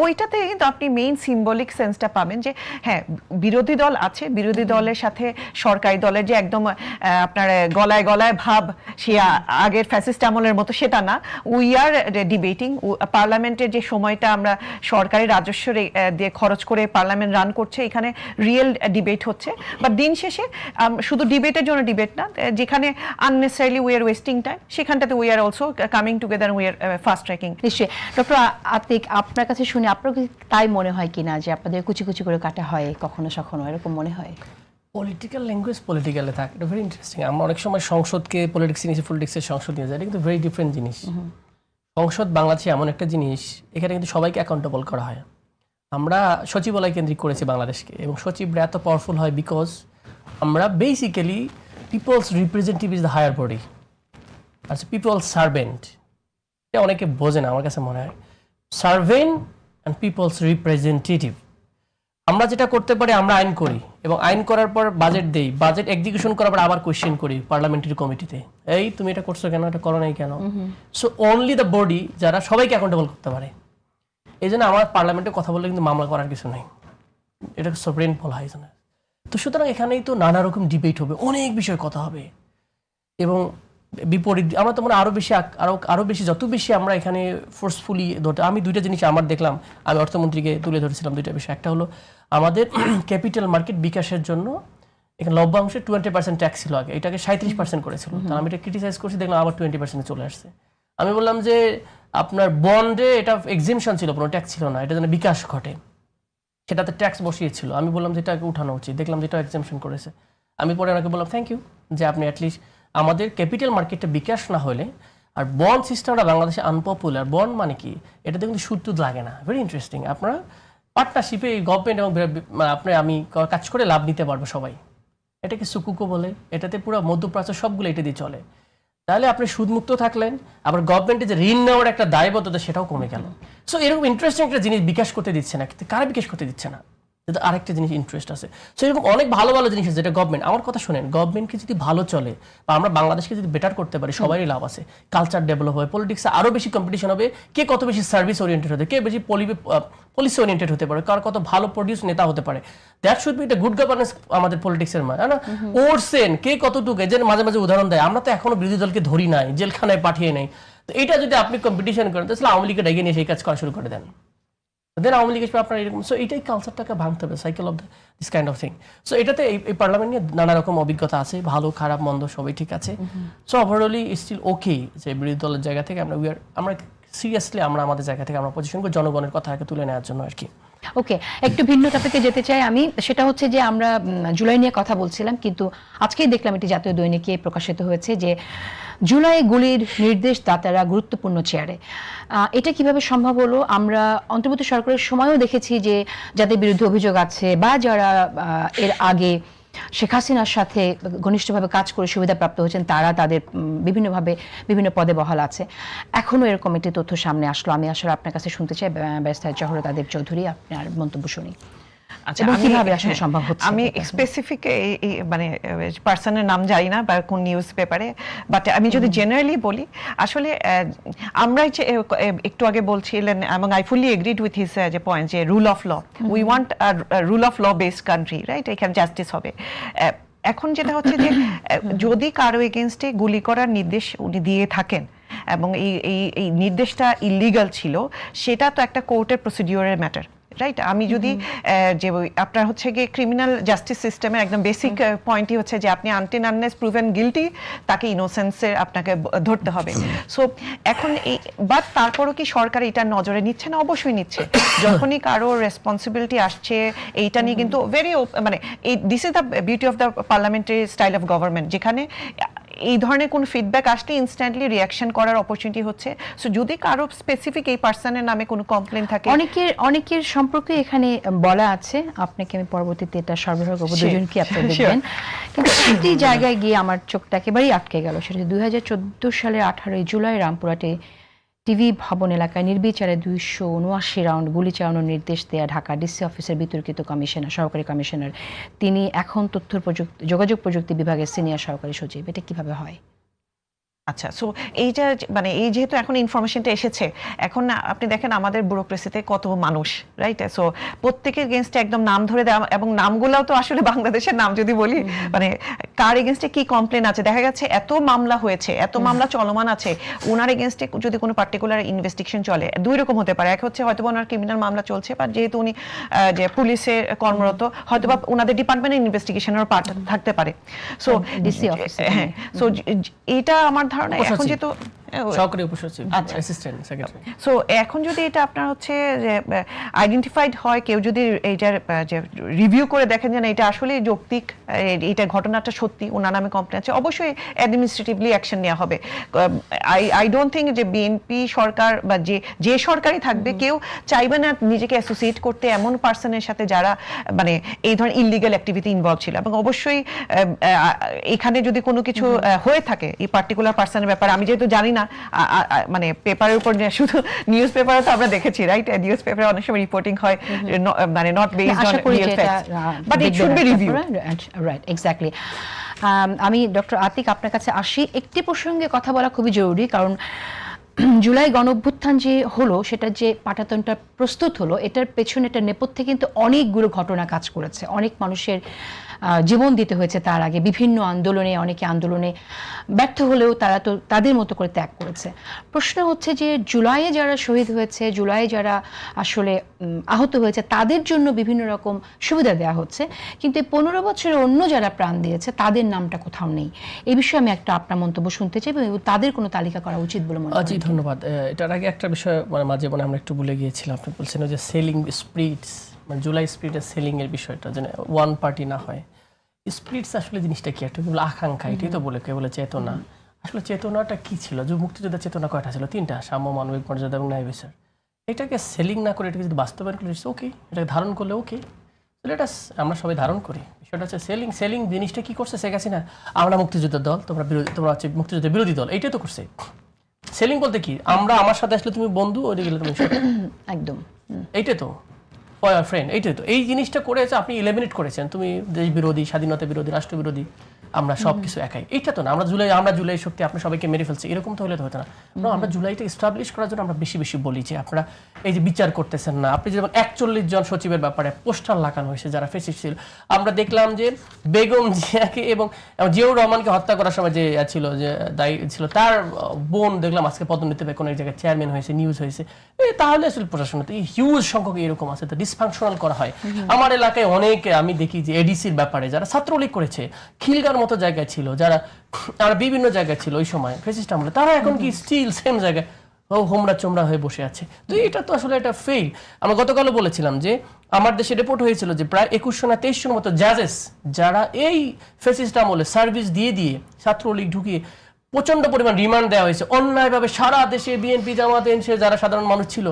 ওইটাতে কিন্তু আপনি মেইন সিম্বলিক সেন্সটা পাবেন যে হ্যাঁ বিরোধী দল আছে, বিরোধী দলের সাথে সরকারি দলের যে একদম আপনার গলায় গলায় ভাব সে আগের ফ্যাসিস্ট আমলের মতো সেটা না। উই আর ডিবেটিং, পার্লামেন্টের যে সময়টা আমরা সরকারি রাজস্ব দিয়ে খরচ করে পার্লামেন্ট রান করছে, এখানে রিয়েল ডিবেট হচ্ছে। বাট দিন শেষে শুধু ডিবেটের জন্য ডিবেট না, যেখানে unnecessarily we are wasting time, সেখানটাতে we are also coming together, we are fast tracking. নিশ্চয়ই। ডক্টর আতিক, আপনার কাছে শুনে আপনার তাই মনে হয় কিনা যে আপনাদের কুচি কুচি করে কাটা হয় কখনো সখনো, এরকম মনে হয়? পলিটিক্যাল ল্যাঙ্গুয়েজ পলিটিক্যালে থাকে, এটা ভেরি ইন্টারেস্টিং। আমরা অনেক সময় সংসদকে পলিটিক্স নিয়ে পলিটিক্সের সংসদ নিয়ে যায়, এটা কিন্তু ভেরি ডিফারেন্ট জিনিস। সংসদ বাংলাদেশে এমন একটা জিনিস, এখানে কিন্তু সবাইকে অ্যাকাউন্টেবল করা হয়। আমরা সচিবালয় কেন্দ্রিক করেছি বাংলাদেশকে, এবং সচিবরা এত পাওয়ারফুল হয় বিকজ আমরা basically people's representative is the higher body, আচ্ছা পিপলস সার্ভেন্ট, এটা অনেকে বোঝে না, আমার কাছে মনে হয়। সার্ভেন্ট অ্যান্ড পিপলস রিপ্রেজেন্টেটিভ, আমরা যেটা করতে পারি আমরা আইন করি, এবং আইন করার পর বাজেট দেই, বাজেট এক্সিকিউশন করার পর আবার কোয়েশ্চেন করি পার্লামেন্টারি কমিটিতে, এই তুমি এটা করছো কেন, এটা করো নাই কেন। সো অনলি দ্য বডি যারা সবাইকে অ্যাকাউন্টেবল করতে পারে। এই জন্য আমার পার্লামেন্টে কথা বললে কিন্তু মামলা করার কিছু নেই, এটা সভরেন বলা হয়। তো সুতরাং এখানেই তো নানা রকম ডিবেট হবে, অনেক বিষয় কথা হবে, এবং বিপরীত আমরা তো মনে আরো বেশি যত বেশি আমরা এখানে ফোর্সফুলি ধরতে। আমি দুইটা জিনিস আমার দেখলাম, আমি অর্থমন্ত্রীকে তুলে ধরেছিলাম দুইটা বিষয়। একটা হলো আমাদের ক্যাপিটাল মার্কেট বিকাশের জন্য এখানে লভ্যাংশে 20% ট্যাক্স ছিল আগে, এটাকে 37% করেছিল। তা আমি এটা ক্রিটিসাইজ করছি, দেখলাম আবার 20% চলে আসছে। আমি বললাম যে আপনার বন্ডে এটা এক্সেমশন ছিল, কোনো ট্যাক্স ছিল না, এটা যেন বিকাশ ঘটে, সেটাতে ট্যাক্স বসিয়েছিল। আমি বললাম যে এটাকে উঠানো উচিত, দেখলাম যেটা এক্সেমশন করেছে। আমি পরে ওনাকে বললাম থ্যাংক ইউ যে আপনি অ্যাটলিস্ট আমাদের ক্যাপিটাল মার্কেটটা বিকাশ না হলে, আর বন্ড সিস্টেমটা বাংলাদেশে আনপপুলার। বন্ড মানে কি, এটাতে কিন্তু সুদ টুদ লাগে না, ভেরি ইন্টারেস্টিং। আপনারা পার্টনারশিপে গভর্নমেন্ট এবং আমি কাজ করে লাভ নিতে পারবো সবাই, এটাকে সুকুকো বলে। এটাতে পুরো মধ্যপ্রাচ্য সবগুলো এটা দিয়ে চলে। তাহলে আপনি সুদমুক্ত থাকলেন, আবার গভর্নমেন্টের যে ঋণ নেওয়ার একটা দায়বদ্ধতা সেটাও কমে গেল। সো এরকম ইন্টারেস্টিং একটা জিনিস বিকাশ করতে দিচ্ছে না, কিন্তু কারা বিকাশ করতে দিচ্ছে না, যেটা আরেকটা জিনিস ইন্টারেস্ট আছে। সো এরকম অনেক ভালো ভালো জিনিস আছে যেটা গভর্নমেন্ট, আমার কথা শোনেন, গভর্নমেন্টকে যদি ভালো চলে বা আমরা বাংলাদেশকে যদি বেটার করতে পারি, সবারই লাভ আছে। কালচার ডেভেলপ হবে, পলিটিক্সে আরও বেশি কম্পিটিশন হবে, কে কত বেশি সার্ভিস ওরিয়েন্টেড হতে, কে বেশি পলিসি ওরিয়েন্টেড হতে পারে, কার কত ভালো প্রডিউস নেতা হতে পারে। দ্যাট শুড বি এটা গুড গভর্নেন্স আমাদের পলিটিক্সের মানে না। ওরসেন কে কতটুকু, এই যে মাঝে মাঝে উদাহরণ দেয়, আমরা তো এখনো বিরোধী দলকে ধরি নাই, জেলখানায় পাঠিয়ে নেই। তো এটা যদি আপনি কম্পিটিশন করেন, তাহলে আওয়ামী লীগকে ডেকে নিয়ে সেই কাজ করা শুরু করে দেন, দেন আওয়ামী লীগের আপনার এরকম। সো এইটাই কালচারটাকে ভাঙতে হবে, cycle of this kind of thing. So এটাতে এই পার্লামেন্ট নিয়ে নানা রকম অভিজ্ঞতা আছে, ভালো খারাপ মন্দ সবই ঠিক আছে। সো ওভারঅলি স্টিল ওকে যে বিরোধী দলের জায়গা থেকে আমরা সিরিয়াসলি আমরা আমাদের জায়গা থেকে আমরা পজিশন করি জনগণের কথাকে তুলে নেওয়ার জন্য আর কি। ওকে, একটু ভিন্ন টপিকে যেতে চাই আমি। সেটা হচ্ছে যে আমরা জুলাই নিয়ে কথা বলছিলাম, কিন্তু আজকেই দেখলাম এটি জাতীয় দৈনিকে প্রকাশিত হয়েছে যে জুলাই গুলির নির্দেশদাতারা গুরুত্বপূর্ণ চেয়ারে। এটা কিভাবে সম্ভব হলো? আমরা অন্তর্বর্তী সরকারের সময়ও দেখেছি যে যাদের বিরুদ্ধে অভিযোগ আছে বা যারা এর আগে শেখ হাসিনার সাথে ঘনিষ্ঠভাবে কাজ করে সুবিধাপ্রাপ্ত হয়েছেন, তারা তাদের বিভিন্নভাবে বিভিন্ন পদে বহাল আছে। এখনও এরকম একটি তথ্য সামনে আসলো। আমি আসলে আপনার কাছে শুনতে চাই, ব্যারিস্টার জহরত আদেব চৌধুরী, আপনার মন্তব্য শুনি। আচ্ছা, কিভাবে আসলে সম্ভব হচ্ছে? আমি স্পেসিফিক মানে পার্সনের নাম জানি না বা কোন নিউজ পেপারে, বাট আমি যদি জেনারেলি বলি, আসলে আমরা একটু আগে বলছিলেন এবং I fully agreed with his যে পয়েন্ট, যে rule of law, we want rule of law based country, right? এখানে জাস্টিস হবে। এখন যেটা হচ্ছে যে যদি কারো এগেনস্টে গুলি করার নির্দেশ উনি দিয়ে থাকেন এবং এই নির্দেশটা ইলিগাল ছিল, সেটা তো একটা কোর্টের প্রসিডিওরের ম্যাটার, রাইট? আমি যদি যে আপনার হচ্ছে গিয়ে ক্রিমিনাল জাস্টিস সিস্টেমের একদম বেসিক পয়েন্টই হচ্ছে যে আপনি আনটিল আনলেস প্রুভেন গিলটি তাকে ইনোসেন্সের আপনাকে ধরতে হবে। সো এখন এই বাট তারপরও কি সরকার এটা নজরে নিচ্ছে না? অবশ্যই নিচ্ছে। যখনই কারো রেসপন্সিবিলিটি আসছে এইটা নিয়ে কিন্তু ভেরি মানে এই this is the beauty of the parliamentary style of government, যেখানে এই ধরনের কোন ফিডব্যাক আসলে ইনস্ট্যান্টলি রিয়াকশন করার অপরচুনিটি হচ্ছে। সো যদি কারো স্পেসিফিক এই পার্সনের নামে কোনো কমপ্লেন থাকে, অনেকের সম্পর্কে এখানে বলা আছে, আপনাকে আমি পরবর্তীতে এটা সরবরাহ করবো, দুজন কি আপনি দেখবেন। কিন্তু একটি জায়গায় গিয়ে আমার চোখটা একেবারেই আটকে গেল, সেটা 2014 সালের 18 জুলাই রামপুরহাটে টিভি ভবন এলাকায় নির্বিচারে 279 রাউন্ড গুলি চালানোর নির্দেশ দেয়া ঢাকা ডিসি অফিসের বিতর্কিত সহকারী কমিশনার, তিনি এখন যোগাযোগ প্রযুক্তি বিভাগের সিনিয়র সহকারী সচিব। এটা কিভাবে হয়? আচ্ছা, সো এইটা মানে এই যেহেতু এখন ইনফরমেশনটা এসেছে, এখন আপনি দেখেন আমাদের ব্যুরোক্রেসিতে কত মানুষ, রাইট? সো প্রত্যেকের এগেনস্টে একদম নাম ধরে দেওয়া, এবং নামগুলোও তো আসলে বাংলাদেশের নাম যদি বলি, মানে কার এগেনস্টে কি কমপ্লেন আছে, দেখা যাচ্ছে এত মামলা হয়েছে, এত মামলা চলমান আছে, ওনার এগেনস্টে যদি কোনো পার্টিকুলার ইনভেস্টিগেশন চলে, দুই রকম হতে পারে। এক হচ্ছে হয়তো ওনার ক্রিমিনাল মামলা চলছে, বা যেহেতু উনি যে পুলিশে কর্মরত, হয়তো বা ওনাদের ডিপার্টমেন্টের ইনভেস্টিগেশনের পার্ট থাকতে পারে। সো ডিসি অফিস, হ্যাঁ, সো এটা আমার ধারণা এখন যেহেতু সহকারী উপসচিব, অ্যাসিস্ট্যান্ট সেক্রেটারি। সো এখন যদি এটা আপনার হচ্ছে যে আইডেন্টিফাইড হয়, কেউ যদি এইটার যে রিভিউ করে দেখেন যে না এটা আসলে যৌক্তিক, এটা ঘটনাটা সত্যি, ওনার নামে কমপ্লেন আছে, অবশ্যই অ্যাডমিনিস্ট্রেটিভলি অ্যাকশন নেওয়া হবে। আই ডোন্ট থিঙ্ক যে বিএনপি সরকার বা যে সরকারই থাকবে কেউ চাইবে না নিজেকে অ্যাসোসিয়েট করতে এমন পার্সনের সাথে যারা মানে এই ধরনের ইলিগাল অ্যাক্টিভিটি ইনভলভ ছিল। এবং অবশ্যই এখানে যদি কোনো কিছু হয়ে থাকে এই পার্টিকুলার পার্সনের ব্যাপারে, আমি যেহেতু জানি না, মানে পেপারের উপর শুধু নিউজ পেপারে তো আমরা দেখেছি, রাইট? নিউজ পেপারে অনেক সময় রিপোর্টিং হয়, মানে not based on real facts, but it should be reviewed. Right, exactly. আমি ডক্টর আতিক আপনার কাছে আসি, একটি প্রসঙ্গে কথা বলা খুবই জরুরি, কারণ জুলাই গণঅভ্যুত্থান যে হলো, সেটা যে পাটাতনটা প্রস্তুত হলো, এটার পেছনে একটা নেপথ্যে কিন্তু অনেকগুলো ঘটনা কাজ করেছে। অনেক মানুষের জীবন দিতে হয়েছে তার আগে বিভিন্ন আন্দোলনে, অনেকে আন্দোলনে ব্যর্থ হলেও তারা তো তাদের মতো করে ত্যাগ করেছে। প্রশ্ন হচ্ছে যে জুলাইয়ে যারা শহীদ হয়েছে, জুলাইয়ে যারা আসলে আহত হয়েছে, তাদের জন্য বিভিন্ন রকম সুবিধা দেওয়া হচ্ছে, কিন্তু এই 15 বছরে অন্য যারা প্রাণ দিয়েছে তাদের নামটা কোথাও নেই। এই বিষয়ে আমি একটা আপনার মন্তব্য শুনতে চাই, এবং তাদের কোনো তালিকা করা উচিত বলে মনে হয়। জি, ধন্যবাদ। এটার আগে একটা বিষয় মানে মাঝে মানে আমরা একটু ভুলে গিয়েছিলাম, আপনি বলছেন যে সেলিং স্প্রিটস, মানে জুলাই স্প্রিটের সেলিং এর বিষয়টা যেন ওয়ান পার্টি না হয়। স্প্রিটস আসলে জিনিসটা কি, একটা কেবল আকাঙ্ক্ষা, এটাই তো বলে কেবল চেতনা। আসলে চেতনাটা কি ছিল? যে মুক্তিযোদ্ধার চেতনা কয়টা ছিল? 3টা: সাম্য, মানবিক মর্যাদা এবং ন্যায় বিচার। এটাকে সেলিং না করে এটাকে যদি বাস্তবায়ন করে ওকে, এটাকে ধারণ করলে ওকে, এটা আমরা সবাই ধারণ করি। বিষয়টা হচ্ছে সেলিং জিনিসটা কি করছে শেখ হাসিনা? আমরা মুক্তিযোদ্ধার দল, তোমরা হচ্ছে মুক্তিযুদ্ধের বিরোধী দল, এইটাই তো করছে। সেলিং বলতে কি? আমার সাথে আসলে তুমি বন্ধু, ওইটা গেলে তুমি একদম, এইটাই তো ফ্রেন্ড, এইটাই তো। এই জিনিসটা করেছে আপনি, এলিমিনেট করেছেন। তুমি দেশ বিরোধী, স্বাধীনতা বিরোধী, রাষ্ট্র বিরোধী, আমরা সবকিছু একাই। এইটা তো না, আমরা জুলাই শক্তি, আপনি সবাইকে মেরে ফেলছি, এরকম তো হলে তো হতো না। আমরা জুলাইটা এস্টাবলিশ করার জন্য আমরা বেশি বেশি বলি যে আপনারা এই যে বিচার করতেছেন না। আপনি যেমন 41 জন সচিবের ব্যাপারে পোস্টার লাগানো হয়েছে যারা ফেসিস্ট ছিল। আমরা দেখলাম যে বেগম জিয়াকে এবং জিয়াউর রহমানকে হত্যা করার সময় যে ছিল, যে দায়ী ছিল, তার বোন দেখলাম আজকে পদোন্নতি পেয়ে কোনো এক জায়গায় চেয়ারম্যান হয়েছে, নিউজ হয়েছে। তাহলে আসলে প্রশাসনে এই হিউজ সংখ্যক এরকম আছে, তো ডিসফাংশনাল করা হয়। আমার এলাকায় অনেকে আমি দেখি যে এডিসির ব্যাপারে যারা ছাত্রলীগ করেছে, খিলগার মতো জায়গায় ছিল, যারা বিভিন্ন জায়গায় ছিল ওই সময় ফেসিস্ট আমলে, তারা এখন কি স্টিল সেম জায়গায় হোমরা চোমরা হয়ে বসে আছে। তো এটা তো আসলে একটা ফেল। আমরা গতকালও বলেছিলাম যে আমার দেশে রিপোর্ট হয়েছিল যে প্রায় 2100 না 2300 মতো জাজেস যারা এই ফেসিস্ট আমলে সার্ভিস দিয়ে ছাত্রলীগ ঢুকিয়ে প্রচন্ড পরিমাণ রিমান্ড দেওয়া হয়েছে অন্যায়ভাবে। সারা দেশে বিএনপি, জামাত, এনসি যারা সাধারণ মানুষ ছিল,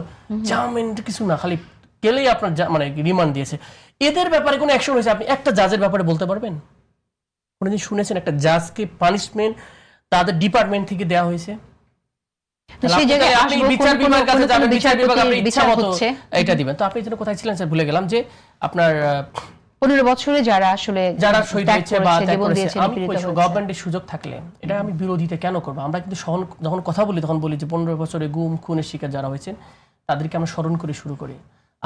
জামিন কিছু না, খালি গেলেই আপনার মানে রিমান্ড দিয়েছে। এদের ব্যাপারে কোনো অ্যাকশন হয়েছে? আপনি একটা জাজের ব্যাপারে বলতে পারবেন? কোনদিন শুনেছেন একটা জাজকে পানিশমেন্ট তাদের ডিপার্টমেন্ট থেকে দেওয়া হয়েছে? এটা দিবেন তো আপনি যেন কোথায় ছিলেন স্যার ভুলে গেলাম। যে আপনার 15 বছরে যারা শহীদ হয়েছে বা আমি গভর্নমেন্টের সুযোগ থাকলে, এটা আমি বিরোধিতা কেন করবো? আমরা কিন্তু যখন কথা বলি তখন বলি যে 15 বছরে গুম খুনের শিকার যারা হয়েছেন তাদেরকে আমরা স্মরণ করে শুরু করি।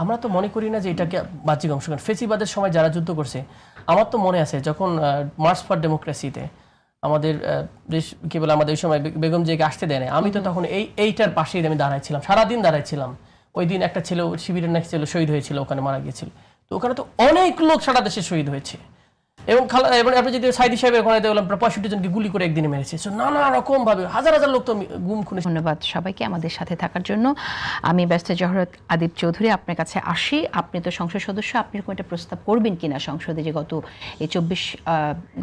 আমরা তো মনে করি না যে এটাকে বাহ্যিক অংশ। ফেসিবাদের সময় যারা যুদ্ধ করছে, আমার তো মনে আছে যখন মার্চ ফর ডেমোক্রেসিতে আমাদের দেশ কি বলে আমাদের ওই সময় বেগম জিয়াকে আসতে দেয় না, আমি তো তখন এইটার পাশেই আমি দাঁড়াইছিলাম, সারাদিন দাঁড়াইছিলাম। ওই দিন একটা ছেলে শিবিরের নাকি ছেলে শহীদ হয়েছিল, ওখানে মারা গিয়েছিল। তো ওখানে তো অনেক লোক সারা দেশে শহীদ হয়েছে, এবং আপনি যদি সাইদি সাহেবের ওখানে দেখলাম 65 জনকে গুলি করে একদিনে মেরেছে। নানা রকম ভাবে হাজার হাজার লোক তো গুম খুনে। ধন্যবাদ সবাইকে আমাদের সাথে থাকার জন্য। আমি ব্যস্ত জহরত আদিব চৌধুরী আপনার কাছে আসি। আপনি তো সংসদ সদস্য, আপনি এরকম একটা প্রস্তাব করবেন কিনা সংসদে যে গত এই 24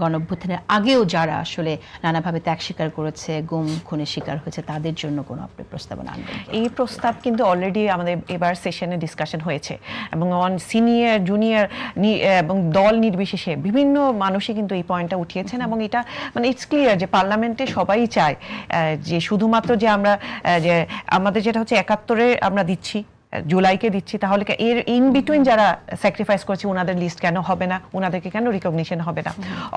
গণঅভ্যুত্থানের আগেও যারা আসলে নানাভাবে ত্যাগ স্বীকার করেছে, গুম খুনের শিকার হয়েছে, তাদের জন্য কোনো আপনি প্রস্তাবনা আনবেন? এই প্রস্তাব কিন্তু অলরেডি আমাদের এবার সেশনে ডিসকাশন হয়েছে, এবং অন সিনিয়র জুনিয়র এবং দল নির্বিশেষে বিভিন্ন মানুষই কিন্তু এই পয়েন্টটা উঠিয়েছেন। এবং এটা মানে ইটস ক্লিয়ার যে পার্লামেন্টে সবাই চায় যে শুধুমাত্র যে আমরা যে আমাদের যেটা হচ্ছে 71-এ আমরা দিচ্ছি, জুলাইকে দিচ্ছি, তাহলে এর ইন বিটুইন যারা স্যাক্রিফাইস করছে ওনাদের লিস্ট কেন হবে না, ওনাদেরকে কেন রিকগনিশন হবে না?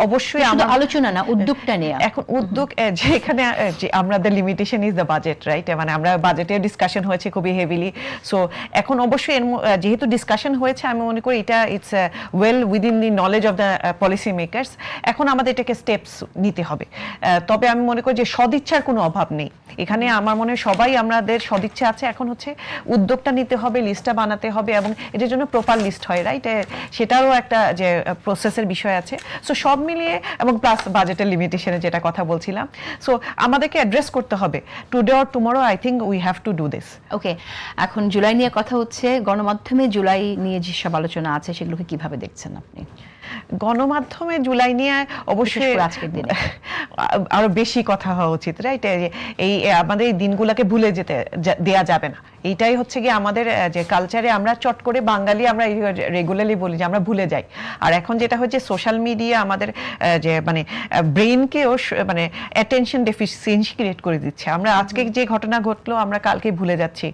অবশ্যই আমরা আলোচনা না, উদ্যোগটা নেওয়া। এখন উদ্যোগ যে এখানে যে আমাদের limitation is the budget, right? মানে আমরা বাজেটের ডিসকাশন হয়েছে খুবই হেভিলি। সো এখন অবশ্যই যেহেতু ডিসকাশন হয়েছে, আমি মনে করি এটা it's well within the knowledge of the policy makers. এখন আমাদের এটাকে স্টেপস নিতে হবে। তবে আমি মনে করি যে সদিচ্ছার কোনো অভাব নেই এখানে। আমার মনে হয় সবাই আমাদের সদিচ্ছা আছে, এখন হচ্ছে উদ্যোগটা নিতে হবে, লিস্টটা বানাতে হবে, এবং এটার জন্য প্রপার লিস্ট হয়, রাইট? সেটারও একটা যে প্রসেসের বিষয় আছে। সো সব মিলিয়ে, এবং প্লাস বাজেটের লিমিটেশনে যেটা কথা বলছিলাম, সো আমাদেরকে অ্যাড্রেস করতে হবে today or tomorrow. I think we have to do this. Okay, এখন জুলাই নিয়ে কথা হচ্ছে। গণমাধ্যমে জুলাই নিয়ে যেসব আলোচনা আছে সেগুলোকে কিভাবে দেখছেন আপনি? গণমাধ্যমে জুলাই নিয়ে অবশ্যই আজকের দিনে আরো বেশি কথা হওয়া উচিত, রাইট? এই আমাদের এই দিনগুলোকে ভুলে যেতে দেয়া যাবে না। এইটাই হচ্ছে কি আমাদের যে কালচারে আমরা চট করে বাঙালি আমরা রেগুলারলি বলি যে আমরা ভুলে যাই। আর এখন যেটা হচ্ছে সোশ্যাল মিডিয়া আমাদের যে মানে ব্রেইনকেও মানে অ্যাটেনশন ডেফিসিয়েন্সি ক্রিয়েট করে দিচ্ছে। আমরা আজকে যে ঘটনা ঘটলো আমরা কালকে ভুলে যাচ্ছি।